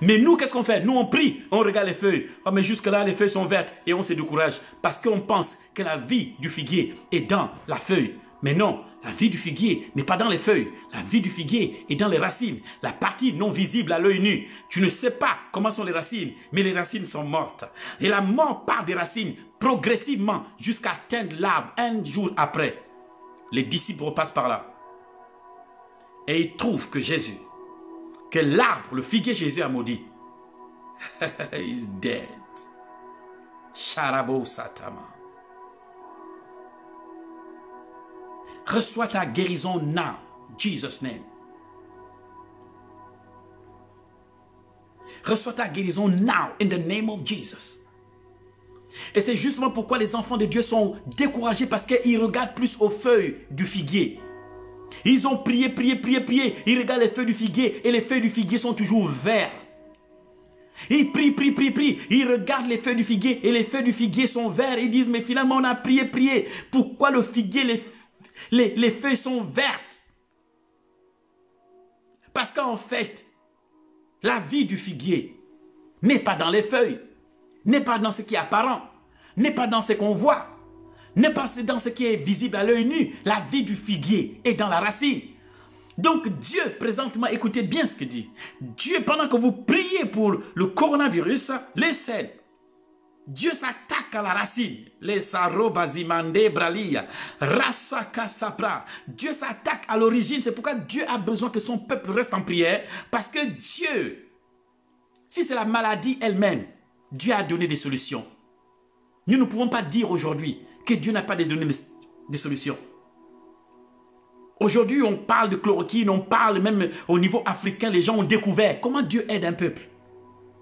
Mais nous, qu'est-ce qu'on fait? Nous, on prie, on regarde les feuilles. Oh, mais jusque-là, les feuilles sont vertes et on se décourage parce qu'on pense que la vie du figuier est dans la feuille. Mais non, la vie du figuier n'est pas dans les feuilles. La vie du figuier est dans les racines, la partie non visible à l'œil nu. Tu ne sais pas comment sont les racines, mais les racines sont mortes. Et la mort part des racines progressivement jusqu'à atteindre l'arbre un jour après. Les disciples repassent par là. Et ils trouvent que Jésus, que l'arbre, le figuier Jésus a maudit, is dead. Sharabo Satama. Reçois ta guérison now, Jesus' name. Reçois ta guérison now, in the name of Jesus. Et c'est justement pourquoi les enfants de Dieu sont découragés, parce qu'ils regardent plus aux feuilles du figuier. Ils ont prié, prié, prié, prié. Ils regardent les feuilles du figuier et les feuilles du figuier sont toujours vertes. Ils prient, prient, prient, prient. Ils regardent les feuilles du figuier et les feuilles du figuier sont vertes. Ils disent, mais finalement on a prié, prié. Pourquoi le figuier, les feuilles sont vertes? Parce qu'en fait, la vie du figuier n'est pas dans les feuilles, n'est pas dans ce qui est apparent, n'est pas dans ce qu'on voit, n'est pas dans ce qui est visible à l'œil nu. La vie du figuier est dans la racine. Donc Dieu, présentement, écoutez bien ce que dit. Dieu, pendant que vous priez pour le coronavirus, les scènes, Dieu s'attaque à la racine. Les sarobazimande bralia, rasakasapra. Dieu s'attaque à l'origine. C'est pourquoi Dieu a besoin que son peuple reste en prière. Parce que Dieu, si c'est la maladie elle-même, Dieu a donné des solutions. Nous ne pouvons pas dire aujourd'hui que Dieu n'a pas donné des solutions. Aujourd'hui, on parle de chloroquine, on parle même au niveau africain, les gens ont découvert comment Dieu aide un peuple.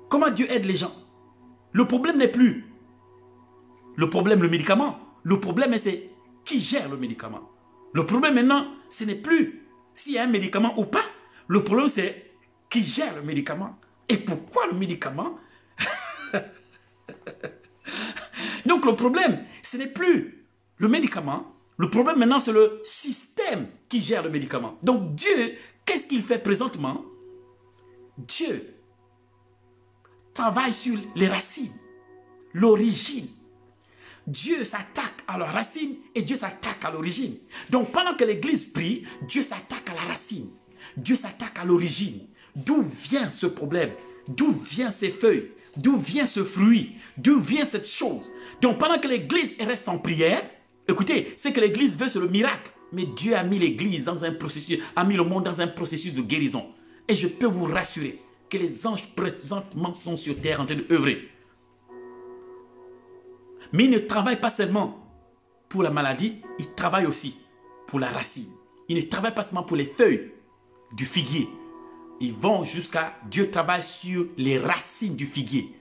Comment Dieu aide les gens. Le problème n'est plus le problème, le médicament. Le problème, c'est qui gère le médicament. Le problème maintenant, ce n'est plus s'il y a un médicament ou pas. Le problème, c'est qui gère le médicament. Et pourquoi le médicament? Donc le problème, ce n'est plus le médicament. Le problème maintenant, c'est le système qui gère le médicament. Donc Dieu, qu'est-ce qu'il fait présentement? Dieu travaille sur les racines, l'origine. Dieu s'attaque à la racine et Dieu s'attaque à l'origine. Donc pendant que l'Église prie, Dieu s'attaque à la racine. Dieu s'attaque à l'origine. D'où vient ce problème? D'où viennent ces feuilles? D'où vient ce fruit? D'où vient cette chose? Donc pendant que l'Église reste en prière, écoutez, c'est que l'Église veut, c'est le miracle. Mais Dieu a mis l'Église dans un processus, a mis le monde dans un processus de guérison. Et je peux vous rassurer que les anges présentement sont sur terre en train d'œuvrer. Mais ils ne travaillent pas seulement pour la maladie, ils travaillent aussi pour la racine. Ils ne travaillent pas seulement pour les feuilles du figuier. Ils vont jusqu'à... Dieu travaille sur les racines du figuier.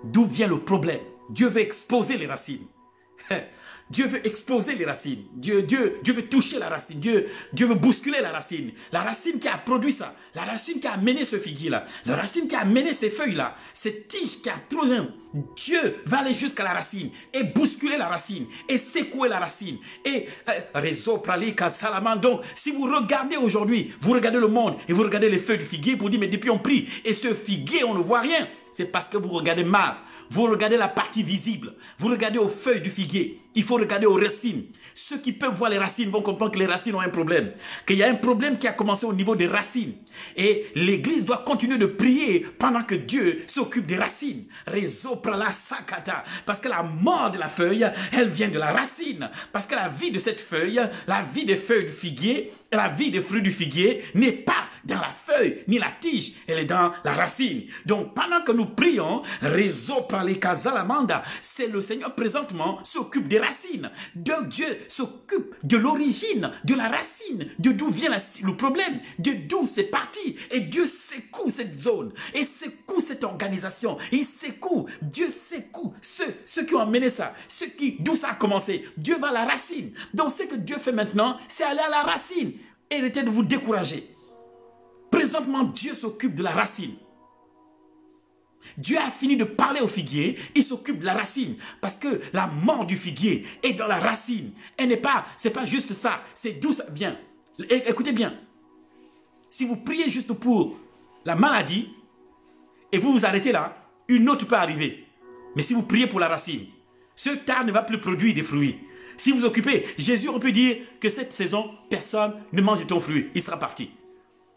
D'où vient le problème? Dieu veut exposer les racines. Dieu veut exposer les racines. Dieu veut toucher la racine. Dieu veut bousculer la racine. La racine qui a produit ça. La racine qui a amené ce figuier-là. La racine qui a amené ces feuilles-là. Cette tige qui a trouvé. Dieu va aller jusqu'à la racine et bousculer la racine et secouer la racine. Et réseau pralika salaman. Donc, si vous regardez aujourd'hui, vous regardez le monde et vous regardez les feuilles du figuier, vous dites, mais depuis on prie et ce figuier, on ne voit rien. C'est parce que vous regardez mal. Vous regardez la partie visible. Vous regardez aux feuilles du figuier. Il faut regarder aux racines. Ceux qui peuvent voir les racines vont comprendre que les racines ont un problème. Qu'il y a un problème qui a commencé au niveau des racines. Et l'Église doit continuer de prier pendant que Dieu s'occupe des racines. Réseau prala sakata. Parce que la mort de la feuille, elle vient de la racine. Parce que la vie de cette feuille, la vie des feuilles du figuier, la vie des fruits du figuier n'est pas dans la feuille ni la tige, elle est dans la racine. Donc pendant que nous prions, réseau prala kazalamanda, c'est le Seigneur présentement s'occupe des racines. Donc Dieu s'occupe de l'origine, de la racine, de d'où vient le problème, de d'où c'est parti. Et Dieu secoue cette zone, et secoue cette organisation, et secoue, Dieu secoue ceux qui ont amené ça, d'où ça a commencé. Dieu va à la racine. Donc ce que Dieu fait maintenant, c'est aller à la racine. Et arrêtez de vous décourager. Présentement, Dieu s'occupe de la racine. Dieu a fini de parler au figuier, il s'occupe de la racine. Parce que la mort du figuier est dans la racine. Elle n'est pas, c'est pas juste ça, c'est d'où ça vient. Écoutez bien, si vous priez juste pour la maladie, et vous vous arrêtez là, une autre peut arriver. Mais si vous priez pour la racine, ce tard ne va plus produire des fruits. Si vous occupez, Jésus aurait pu dire que cette saison, personne ne mange de ton fruit, il sera parti.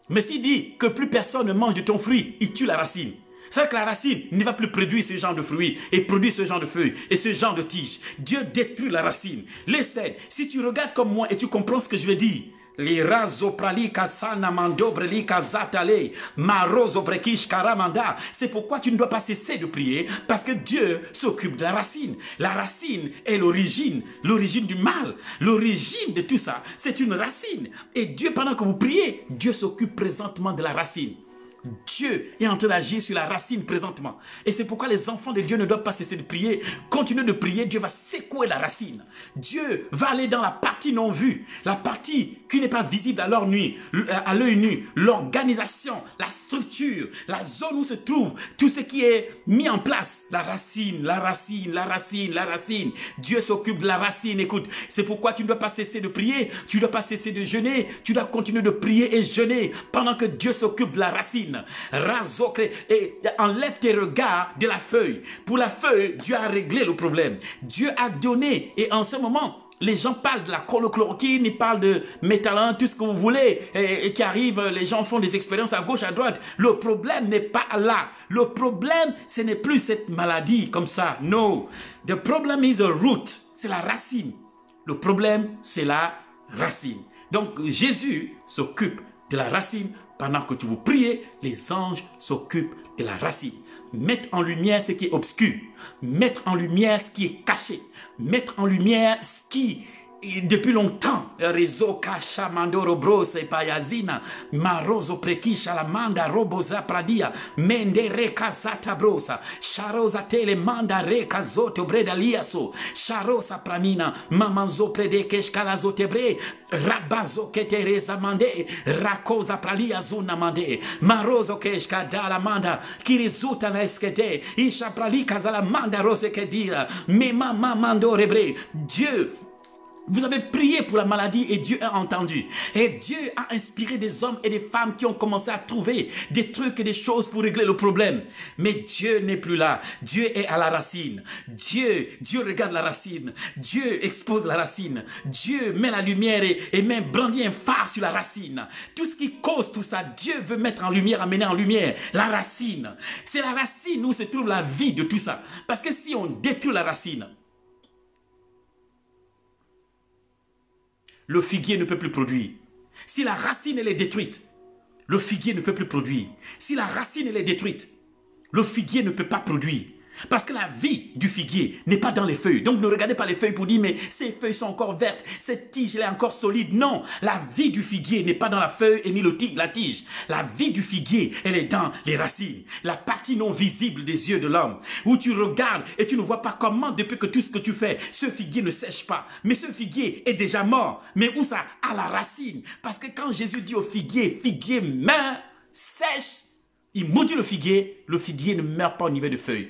Mais s'il dit que plus personne ne mange de ton fruit, il tue la racine. C'est vrai que la racine ne va plus produire ce genre de fruits et produire ce genre de feuilles et ce genre de tiges. Dieu détruit la racine. L'essaie. Si tu regardes comme moi et tu comprends ce que je veux dire, les razoprali kasana mandobreli kazatale marozobrekish karamanda. C'est pourquoi tu ne dois pas cesser de prier, parce que Dieu s'occupe de la racine. La racine est l'origine du mal. L'origine de tout ça, c'est une racine. Et Dieu, pendant que vous priez, Dieu s'occupe présentement de la racine. Dieu est en train d'agir sur la racine présentement. Et c'est pourquoi les enfants de Dieu ne doivent pas cesser de prier. Continuez de prier, Dieu va secouer la racine. Dieu va aller dans la partie non vue, la partie qui n'est pas visible à l'œil nu, l'organisation, la structure, la zone où se trouve tout ce qui est mis en place. La racine, la racine, la racine, la racine. Dieu s'occupe de la racine. Écoute, c'est pourquoi tu ne dois pas cesser de prier, tu ne dois pas cesser de jeûner, tu dois continuer de prier et jeûner pendant que Dieu s'occupe de la racine. Et enlève tes regards de la feuille. Pour la feuille, Dieu a réglé le problème. Dieu a donné. Et en ce moment, les gens parlent de la chloroquine, ils parlent de méthalin, tout ce que vous voulez, et qui arrive, les gens font des expériences à gauche, à droite. Le problème n'est pas là. Le problème, ce n'est plus cette maladie comme ça. No. The problem is a root. C'est la racine. Le problème, c'est la racine. Donc, Jésus s'occupe de la racine. Pendant que tu vous priez, les anges s'occupent de la racine. Mettre en lumière ce qui est obscur. Mettre en lumière ce qui est caché. Mettre en lumière ce qui, depuis longtemps, réseau cacha mandoro bros et payazina, marozo prekisha la manda roboza pradia, mende reka zata brosa, charosa tele manda reka zoto breda liaso, charosa pranina, mamanzo prede keshkalazo tebre, rabazo ketereza mande, rakoza pralia zuna mande, marozo keshka dala manda, kirizuta la eskete, isha pralika zala manda rose kedira, mema mamando rebre. Dieu, vous avez prié pour la maladie et Dieu a entendu. Et Dieu a inspiré des hommes et des femmes qui ont commencé à trouver des trucs et des choses pour régler le problème. Mais Dieu n'est plus là. Dieu est à la racine. Dieu regarde la racine. Dieu expose la racine. Dieu met la lumière et met brandit un phare sur la racine. Tout ce qui cause tout ça, Dieu veut mettre en lumière, amener en lumière. La racine. C'est la racine où se trouve la vie de tout ça. Parce que si on détruit la racine, le figuier ne peut plus produire. Si la racine elle est détruite, le figuier ne peut plus produire. Si la racine elle est détruite, le figuier ne peut pas produire. Parce que la vie du figuier n'est pas dans les feuilles. Donc ne regardez pas les feuilles pour dire mais ces feuilles sont encore vertes, cette tige elle est encore solide. Non, la vie du figuier n'est pas dans la feuille et ni la tige. La vie du figuier elle est dans les racines. La partie non visible des yeux de l'homme. Où tu regardes et tu ne vois pas comment depuis que tout ce que tu fais, ce figuier ne sèche pas. Mais ce figuier est déjà mort. Mais où ça? À la racine. Parce que quand Jésus dit au figuier, figuier meurt, sèche, il maudit le figuier ne meurt pas au niveau des feuilles.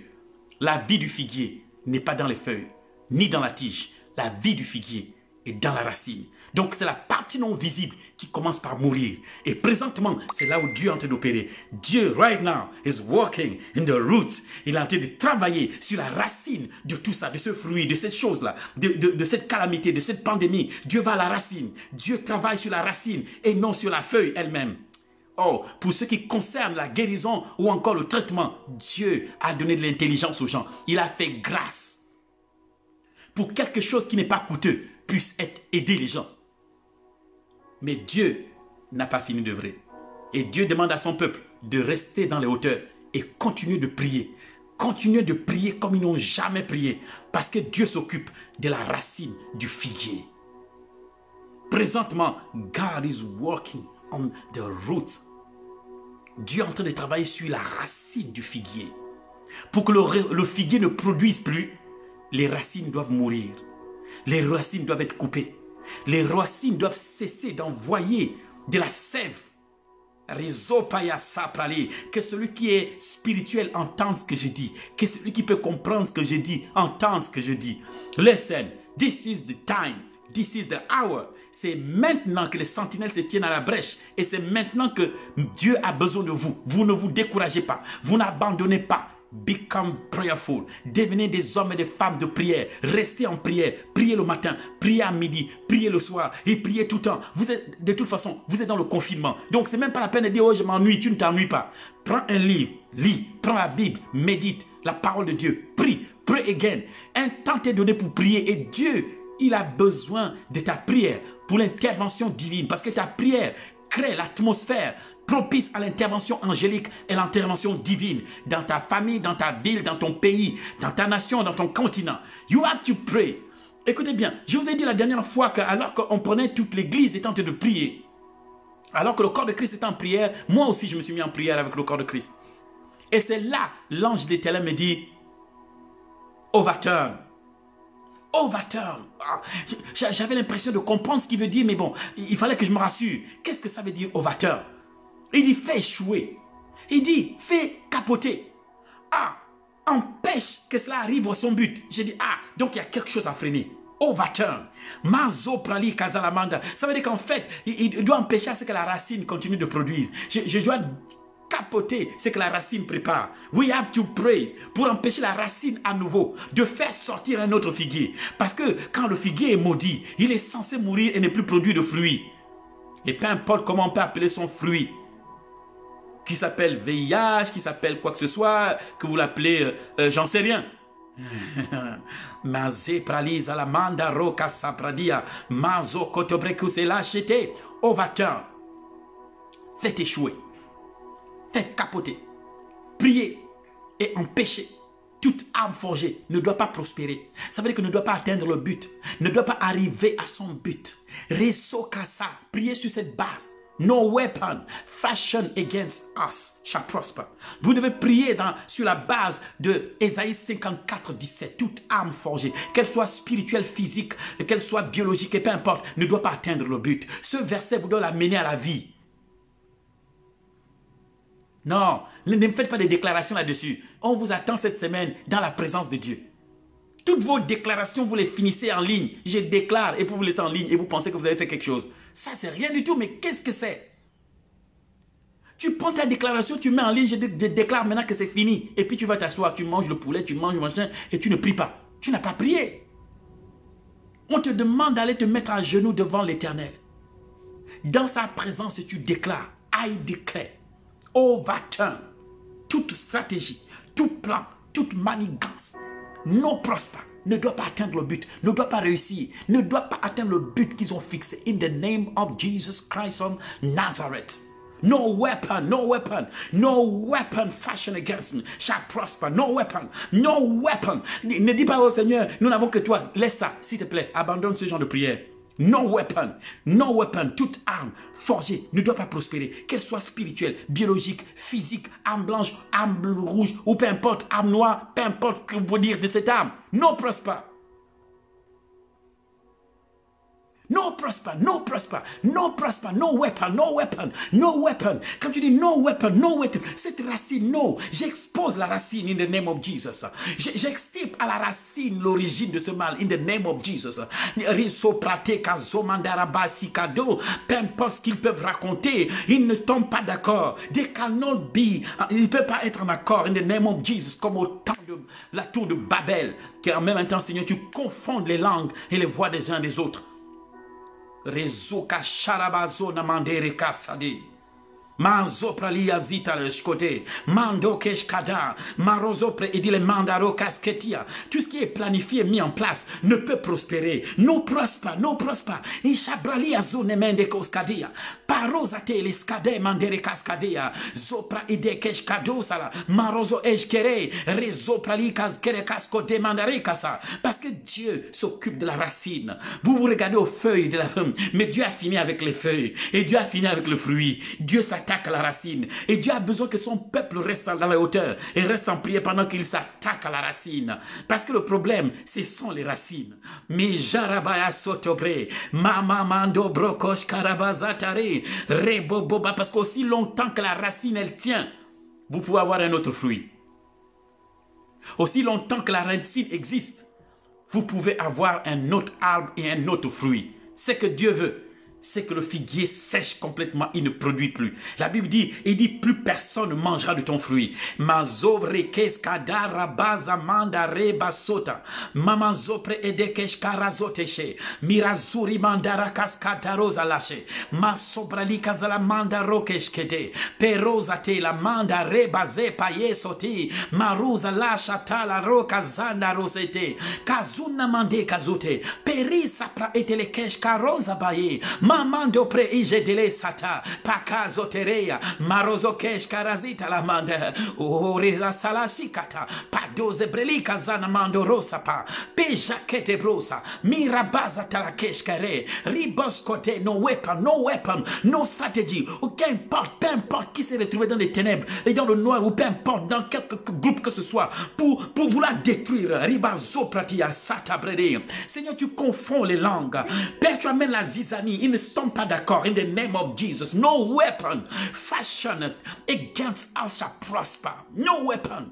La vie du figuier n'est pas dans les feuilles, ni dans la tige. La vie du figuier est dans la racine. Donc c'est la partie non visible qui commence par mourir. Et présentement, c'est là où Dieu est en train d'opérer. Dieu, right now, is working in the roots. Il est en train de travailler sur la racine de tout ça, de ce fruit, de cette chose-là, de cette calamité, de cette pandémie. Dieu va à la racine. Dieu travaille sur la racine et non sur la feuille elle-même. Oh, pour ce qui concerne la guérison ou encore le traitement, Dieu a donné de l'intelligence aux gens. Il a fait grâce pour quelque chose qui n'est pas coûteux puisse aider les gens. Mais Dieu n'a pas fini d'œuvrer. Et Dieu demande à son peuple de rester dans les hauteurs et continuer de prier. Continuer de prier comme ils n'ont jamais prié. Parce que Dieu s'occupe de la racine du figuier. Présentement, God is working on the roots. Dieu est en train de travailler sur la racine du figuier. Pour que le figuier ne produise plus, les racines doivent mourir. Les racines doivent être coupées. Les racines doivent cesser d'envoyer de la sève Que celui qui est spirituel entende ce que je dis. Que celui qui peut comprendre ce que je dis entende ce que je dis. Listen, this is the time. This is the hour. C'est maintenant que les sentinelles se tiennent à la brèche. Et c'est maintenant que Dieu a besoin de vous. Vous ne vous découragez pas. Vous n'abandonnez pas. Become prayerful. Devenez des hommes et des femmes de prière. Restez en prière. Priez le matin, priez à midi, priez le soir et priez tout le temps. Vous êtes, de toute façon, vous êtes dans le confinement. Donc, c'est même pas la peine de dire, oh, je m'ennuie. Tu ne t'ennuies pas. Prends un livre, lis, prends la Bible, médite la parole de Dieu. Prie, pray again. Un temps t'est donné pour prier et Dieu, il a besoin de ta prière pour l'intervention divine parce que ta prière crée l'atmosphère propice à l'intervention angélique et l'intervention divine dans ta famille, dans ta ville, dans ton pays, dans ta nation, dans ton continent. You have to pray. Écoutez bien, je vous ai dit la dernière fois qu'alors qu'on prenait toute l'église et tentait de prier, alors que le corps de Christ était en prière, moi aussi je me suis mis en prière avec le corps de Christ. Et c'est là, l'ange de l'Éternel me dit, overturn. Overturn. J'avais l'impression de comprendre ce qu'il veut dire, mais bon, il fallait que je me rassure. Qu'est-ce que ça veut dire overturn? Il dit fais échouer. Il dit fais capoter. Ah, empêche que cela arrive à son but. J'ai dit ah, donc il y a quelque chose à freiner. Overturn. Mazo prali kazalamanda. Ça veut dire qu'en fait, il doit empêcher à ce que la racine continue de produire. Je dois capoter ce que la racine prépare. We have to pray pour empêcher la racine à nouveau de faire sortir un autre figuier. Parce que quand le figuier est maudit, il est censé mourir et ne plus produire de fruits. Et peu importe comment on peut appeler son fruit, qui s'appelle VIH, qui s'appelle quoi que ce soit, que vous l'appelez, j'en sais rien. Mazé pralise à la manda roca sapradia, mazo kotobrekus et lâcheté, overturn. Faites échouer. Faites capoter, priez et empêchez. Toute arme forgée ne doit pas prospérer. Ça veut dire que ne doit pas atteindre le but, ne doit pas arriver à son but. Resokasa, priez sur cette base. No weapon fashioned against us shall prosper. Vous devez prier sur la base de Ésaïe 54, 17. Toute arme forgée, qu'elle soit spirituelle, physique, qu'elle soit biologique, et peu importe, ne doit pas atteindre le but. Ce verset vous doit l'amener à la vie. Non, ne me faites pas des déclarations là-dessus. On vous attend cette semaine dans la présence de Dieu. Toutes vos déclarations, vous les finissez en ligne. Je déclare et puis vous laissez en ligne et vous pensez que vous avez fait quelque chose. Ça, c'est rien du tout, mais qu'est-ce que c'est? Tu prends ta déclaration, tu mets en ligne, je déclare maintenant que c'est fini. Et puis tu vas t'asseoir, tu manges le poulet, tu manges le machin et tu ne pries pas. Tu n'as pas prié. On te demande d'aller te mettre à genoux devant l'Éternel. Dans sa présence, tu déclares. I declare. Overturn. Toute stratégie, tout plan, toute manigance, non prospère, ne doit pas atteindre le but, ne doit pas réussir, ne doit pas atteindre le but qu'ils ont fixé. In the name of Jesus Christ of Nazareth. No weapon, no weapon, no weapon fashioned against me shall prosper. No weapon, no weapon. Ne dis pas au Seigneur, nous n'avons que toi. Laisse ça, s'il te plaît. Abandonne ce genre de prière. No weapon, toute arme forgée ne doit pas prospérer, qu'elle soit spirituelle, biologique, physique, arme blanche, arme rouge, ou peu importe, arme noire, peu importe ce que vous pouvez dire de cette arme. No prosper. No prosper, no prosper, no prosper, no weapon, no weapon, no weapon. Quand tu dis no weapon, cette racine, no, j'expose la racine in the name of Jesus. J'extirpe à la racine l'origine de ce mal in the name of Jesus. Peu importe ce qu'ils peuvent raconter, ils ne tombent pas d'accord. They cannot be, ils ne peuvent pas être en accord in the name of Jesus, comme au temps de la tour de Babel, qui en même temps, Seigneur, tu confondes les langues et les voix des uns et des autres. Rezuka sharabazo na mandere kasadi. Manzo pralia zita le shkote. Mando keshkada. Marozo pre edile mandaro kasketia. Tout ce qui est planifié, mis en place, ne peut prospérer. No prosper, no prosper. Ishabralia zone mende koskadia. Parosate le skade mandere kaskadia. Zopra ide keshkado sala. Marozo eshkere. Rezo prali kaskere kaskote mandare kasa. Parce que Dieu s'occupe de la racine. Vous regardez aux feuilles de la femme. Mais Dieu a fini avec les feuilles. Et Dieu a fini avec le fruit. Dieu s'attaque à la racine. Et Dieu a besoin que son peuple reste dans la hauteur et reste en prière pendant qu'il s'attaque à la racine. Parce que le problème, ce sont les racines. Mais jarabaya sotobre, mama mando brokosh karabazatare, Reboboba, parce qu'aussi longtemps que la racine, elle tient, vous pouvez avoir un autre fruit. Aussi longtemps que la racine existe, vous pouvez avoir un autre arbre et un autre fruit. C'est que Dieu veut. C'est que le figuier sèche complètement, il ne produit plus. La Bible dit, il dit, plus personne ne mangera de ton fruit. Mazobre keskadara bazamanda reba sota. Mamazopre edekesh karazoteshe. Mirazuri mandara kaskataroza lashe. Masobrali kazala manda rokeshkede. Perozate la manda reba zepa yesoti. Maruza lasha tala roka zanda rosete. Kazuna mande kazote. Perisa pra etelekesh karoza baye. Mamando pre ijedele sata pakazo tereya marozo kesh karazita la manda oriza salashikata padoze brelika zana mando rosa pa pejakete brosa mirabaza talakesh kare ribos kote no weapon no stratégie ou peu importe qui s'est retrouvé dans les ténèbres et dans le noir ou peu importe dans quelque groupe que ce soit pour vouloir détruire ribazo pratia sata brede. Seigneur, tu confonds les langues. Père, tu amènes la zizanie. Ils ne sont pas d'accord. In the name of Jesus, no weapon fashioned against us shall prosper. No weapon.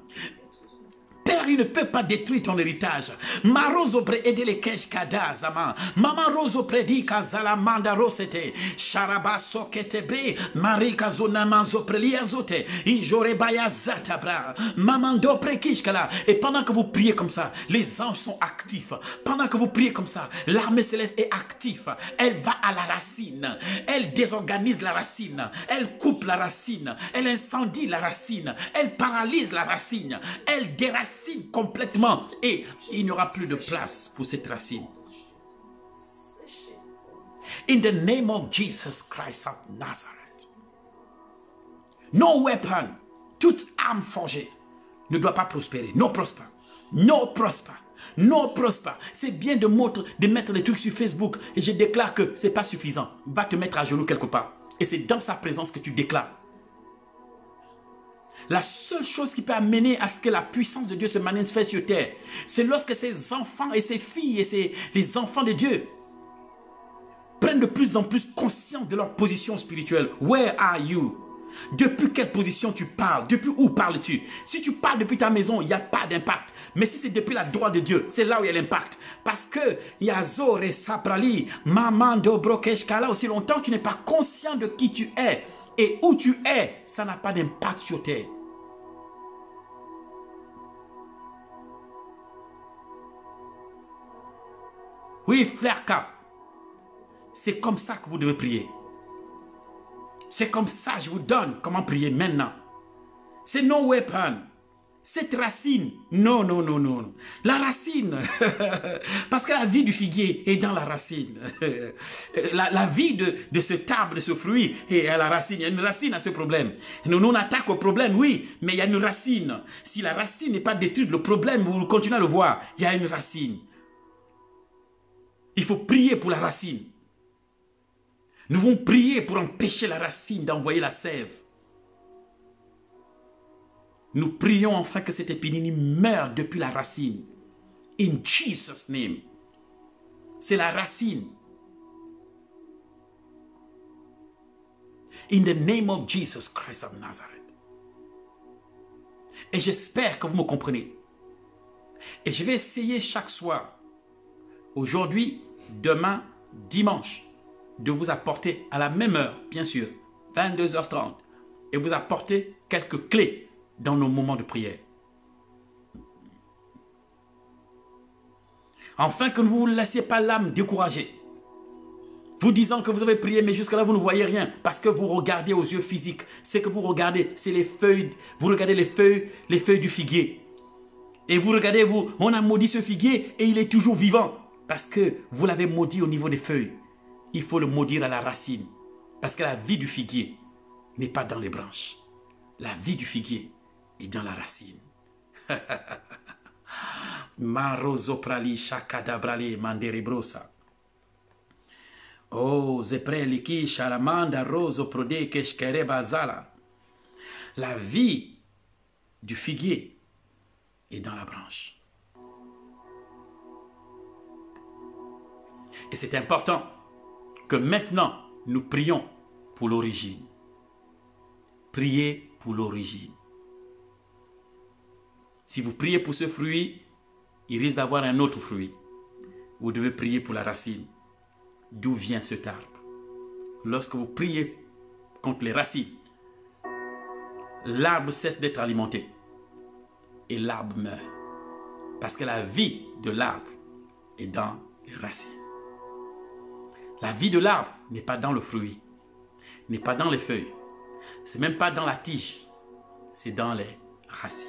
Père, il ne peut pas détruire ton héritage. Marozo bre edele kesh kadazama. Mama rozo predi kazala manda rosete. Sharaba sokete bre. Marika zona manzo preliazote. Injore baya zatabra. Mamando prekishkala. Et pendant que vous priez comme ça, les anges sont actifs. Pendant que vous priez comme ça, l'armée céleste est active. Elle va à la racine. Elle désorganise la racine. Elle coupe la racine. Elle incendie la racine. Elle paralyse la racine. Elle déracine complètement et il n'y aura plus de place pour cette racine. In the name of Jesus Christ of Nazareth, no weapon, toute arme forgée ne doit pas prospérer. No prosper. No prosper. No prosper. C'est bien de mettre les trucs sur Facebook et je déclare que c'est pas suffisant. Va te mettre à genoux quelque part et c'est dans sa présence que tu déclares. La seule chose qui peut amener à ce que la puissance de Dieu se manifeste sur terre, c'est lorsque ses enfants et ses filles et les enfants de Dieu prennent de plus en plus conscience de leur position spirituelle. Where are you? Depuis quelle position tu parles? Depuis où parles-tu? Si tu parles depuis ta maison, il n'y a pas d'impact. Mais si c'est depuis la droite de Dieu, c'est là où il y a l'impact. Parce que Yazor et Saprali, Mamando Brokeshkala, aussi longtemps que tu n'es pas conscient de qui tu es et où tu es, ça n'a pas d'impact sur terre. Oui, frère Cap, c'est comme ça que vous devez prier. C'est comme ça, je vous donne comment prier maintenant. C'est no weapon. Cette racine, non. La racine, parce que la vie du figuier est dans la racine. La vie de ce arbre, de ce fruit est à la racine. Il y a une racine à ce problème. Nous, on attaque au problème, oui, mais il y a une racine. Si la racine n'est pas détruite, le problème, vous continuez à le voir, il y a une racine. Il faut prier pour la racine. Nous devons prier pour empêcher la racine d'envoyer la sève. Nous prions enfin que cette épidémie meure depuis la racine. In Jesus' name. C'est la racine. In the name of Jesus Christ of Nazareth. Et j'espère que vous me comprenez. Et je vais essayer chaque soir, aujourd'hui, demain, dimanche, de vous apporter à la même heure, bien sûr, 22h30, et vous apporter quelques clés dans nos moments de prière. Afin que vous ne vous laissiez pas l'âme découragée, vous disant que vous avez prié, mais jusqu'à là, vous ne voyez rien, parce que vous regardez aux yeux physiques. Ce que vous regardez, c'est les feuilles, vous regardez les feuilles du figuier. Et vous regardez, on a maudit ce figuier et il est toujours vivant, parce que vous l'avez maudit au niveau des feuilles. Il faut le maudire à la racine. Parce que la vie du figuier n'est pas dans les branches. La vie du figuier est dans la racine. Marozoprali shakadabrali manderebrosa. Oh, zepreli ki shalamanda rozo prode keshkerebazala. La vie du figuier est dans la branche. Et c'est important que maintenant, nous prions pour l'origine. Priez pour l'origine. Si vous priez pour ce fruit, il risque d'avoir un autre fruit. Vous devez prier pour la racine. D'où vient cet arbre? Lorsque vous priez contre les racines, l'arbre cesse d'être alimenté et l'arbre meurt. Parce que la vie de l'arbre est dans les racines. La vie de l'arbre n'est pas dans le fruit, n'est pas dans les feuilles, c'est même pas dans la tige, c'est dans les racines.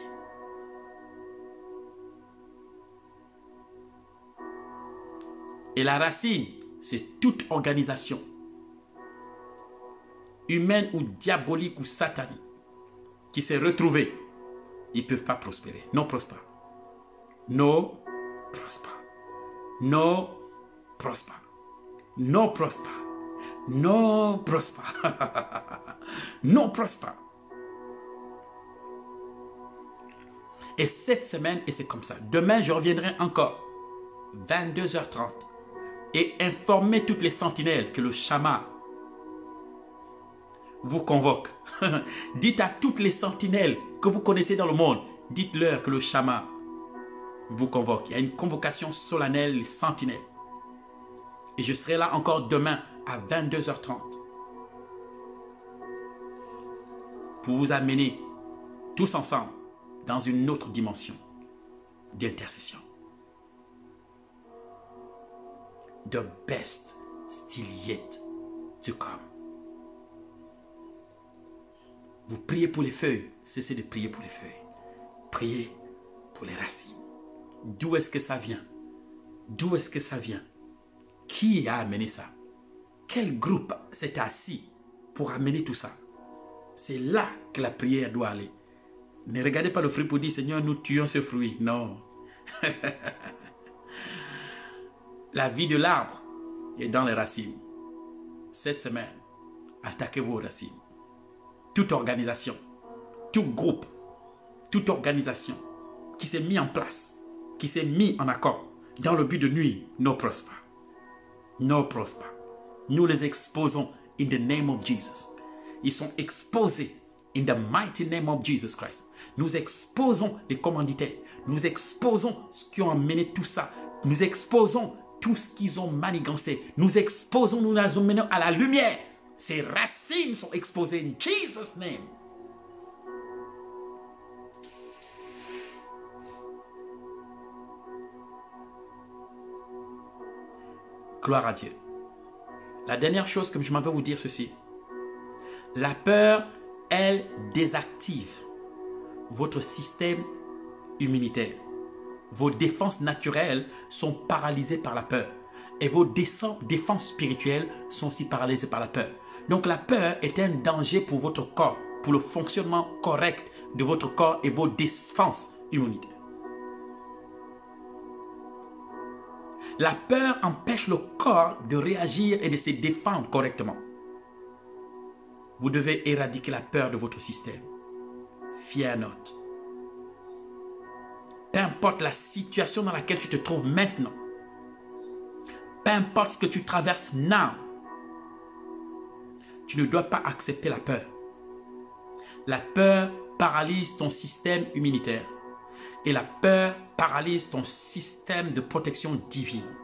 Et la racine, c'est toute organisation, humaine ou diabolique ou satanique, qui s'est retrouvée. Ils ne peuvent pas prospérer. Non, prospère. Non, prospère. Non, prospère. Non, prospère. Non, prospère. Non, prospère. Et cette semaine, et c'est comme ça. Demain, je reviendrai encore. 22h30. Et informer toutes les sentinelles que le Shama vous convoque. Dites à toutes les sentinelles que vous connaissez dans le monde, dites-leur que le Shama vous convoque. Il y a une convocation solennelle, les sentinelles. Et je serai là encore demain à 22h30 pour vous amener tous ensemble dans une autre dimension d'intercession. The best still yet to come. Vous priez pour les feuilles, cessez de prier pour les feuilles. Priez pour les racines. D'où est-ce que ça vient? D'où est-ce que ça vient? Qui a amené ça? Quel groupe s'est assis pour amener tout ça? C'est là que la prière doit aller. Ne regardez pas le fruit pour dire, Seigneur, nous tuons ce fruit. Non. La vie de l'arbre est dans les racines. Cette semaine, attaquez vos racines. Toute organisation, tout groupe, toute organisation qui s'est mis en place, qui s'est mis en accord dans le but de nuire nos prospères. Nos prospères. Nous les exposons in the name of Jesus. Ils sont exposés in the mighty name of Jesus Christ. Nous exposons les commanditaires. Nous exposons ce qui ont amené tout ça. Nous exposons tout ce qu'ils ont manigancé. Nous exposons, nous les emmenons à la lumière. Ces racines sont exposées in Jesus' name. Gloire à Dieu. La dernière chose que je m'en vais vous dire ceci. La peur, elle désactive votre système immunitaire. Vos défenses naturelles sont paralysées par la peur. Et vos défenses spirituelles sont aussi paralysées par la peur. Donc la peur est un danger pour votre corps, pour le fonctionnement correct de votre corps et vos défenses immunitaires. La peur empêche le corps de réagir et de se défendre correctement. Vous devez éradiquer la peur de votre système. Fear not. Peu importe la situation dans laquelle tu te trouves maintenant, peu importe ce que tu traverses now, tu ne dois pas accepter la peur. La peur paralyse ton système immunitaire et la peur paralyse ton système de protection divine.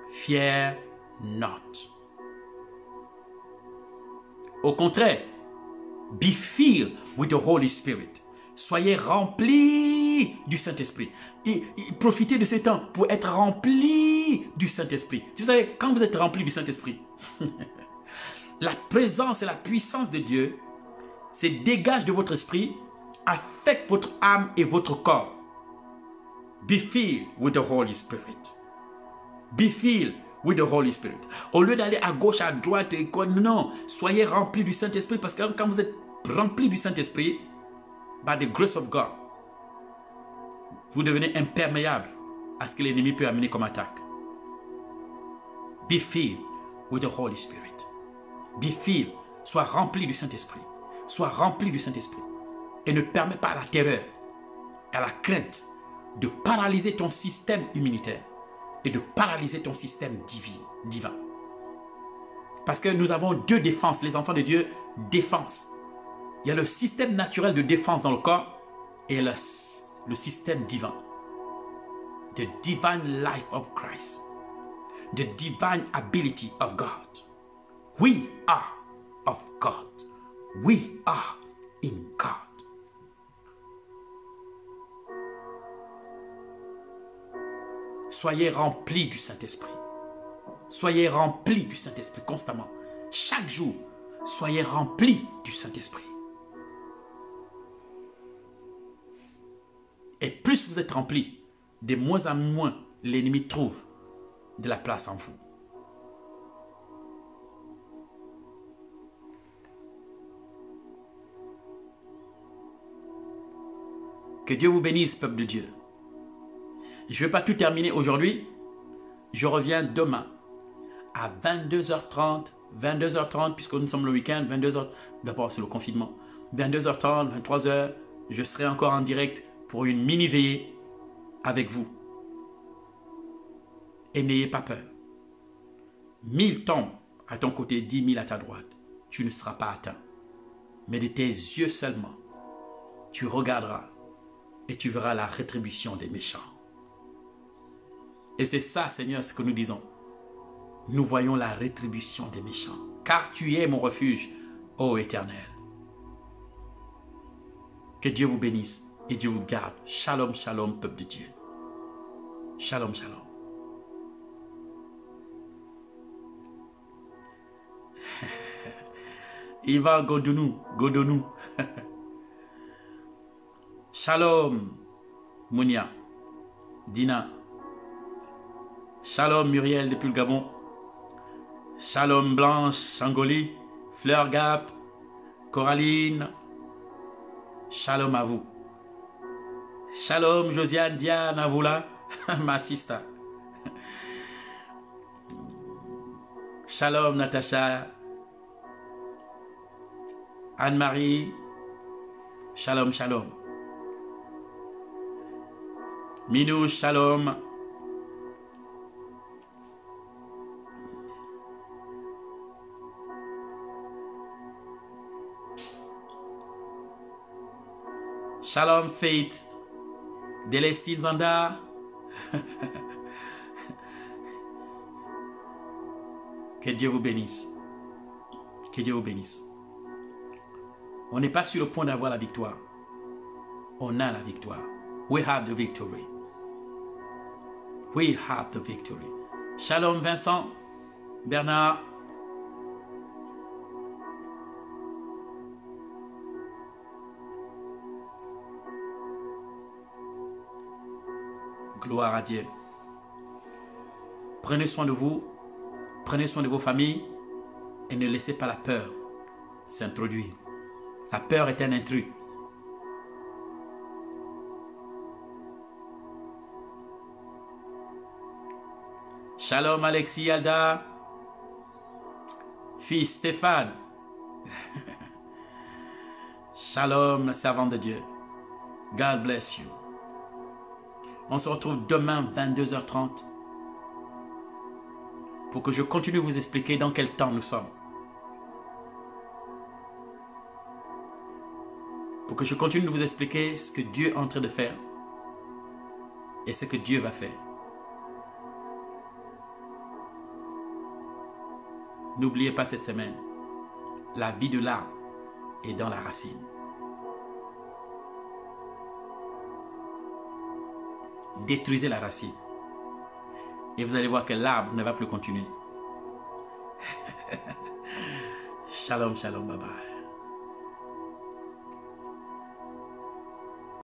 Fear not. Au contraire, be filled with the Holy Spirit. Soyez remplis du Saint-Esprit. Et profitez de ce temps pour être remplis du Saint-Esprit. Vous savez, quand vous êtes remplis du Saint-Esprit, la présence et la puissance de Dieu se dégagent de votre esprit, affectent votre âme et votre corps. Be filled with the Holy Spirit. Be filled with the Holy Spirit. Au lieu d'aller à gauche, à droite, et quoi, non, soyez remplis du Saint-Esprit parce que quand vous êtes remplis du Saint-Esprit, by the grace of God, vous devenez imperméable à ce que l'ennemi peut amener comme attaque. Be filled with the Holy Spirit. Be filled, sois rempli du Saint-Esprit. Sois rempli du Saint-Esprit. Et ne permets pas à la terreur, à la crainte de paralyser ton système immunitaire et de paralyser ton système divin. Parce que nous avons deux défenses. Les enfants de Dieu, défense. Il y a le système naturel de défense dans le corps et le système divin. The divine life of Christ. The divine ability of God. We are of God. We are in God. Soyez remplis du Saint-Esprit. Soyez remplis du Saint-Esprit constamment. Chaque jour, soyez remplis du Saint-Esprit. Et plus vous êtes remplis, de moins en moins l'ennemi trouve de la place en vous. Que Dieu vous bénisse, peuple de Dieu. Je ne vais pas tout terminer aujourd'hui. Je reviens demain à 22h30. 22h30, puisque nous sommes le week-end. 22h, d'abord c'est le confinement. 22h30, 23h, je serai encore en direct pour une mini-veillée avec vous. Et n'ayez pas peur. 1000 tombent à ton côté, 10 000 à ta droite. Tu ne seras pas atteint. Mais de tes yeux seulement, tu regarderas et tu verras la rétribution des méchants. Et c'est ça, Seigneur, ce que nous disons. Nous voyons la rétribution des méchants. Car tu es mon refuge, ô Éternel. Que Dieu vous bénisse et Dieu vous garde. Shalom, shalom, peuple de Dieu. Shalom, shalom. Iva Godonou, Godonou. Shalom, Mounia, Dina. Shalom, Muriel depuis le Gabon. Shalom, Blanche, Changoli, Fleur Gap, Coraline. Shalom à vous. Shalom, Josiane, Diane, à vous là, ma sister. Shalom, Natacha. Anne-Marie. Shalom, shalom. Minou, shalom. Shalom, Faith. Délestine Zanda. Que Dieu vous bénisse. Que Dieu vous bénisse. On n'est pas sur le point d'avoir la victoire. On a la victoire. We have the victory. We have the victory. Shalom Vincent, Bernard. Gloire à Dieu. Prenez soin de vous. Prenez soin de vos familles. Et ne laissez pas la peur s'introduire. La peur est un intrus. Shalom Alexis Alda. Fils Stéphane. Shalom, servant de Dieu. God bless you. On se retrouve demain 22h30 pour que je continue de vous expliquer dans quel temps nous sommes. Pour que je continue de vous expliquer ce que Dieu est en train de faire et ce que Dieu va faire. N'oubliez pas cette semaine, la vie de l'arbre est dans la racine. Détruisez la racine et vous allez voir que l'arbre ne va plus continuer. Shalom, shalom, bye bye.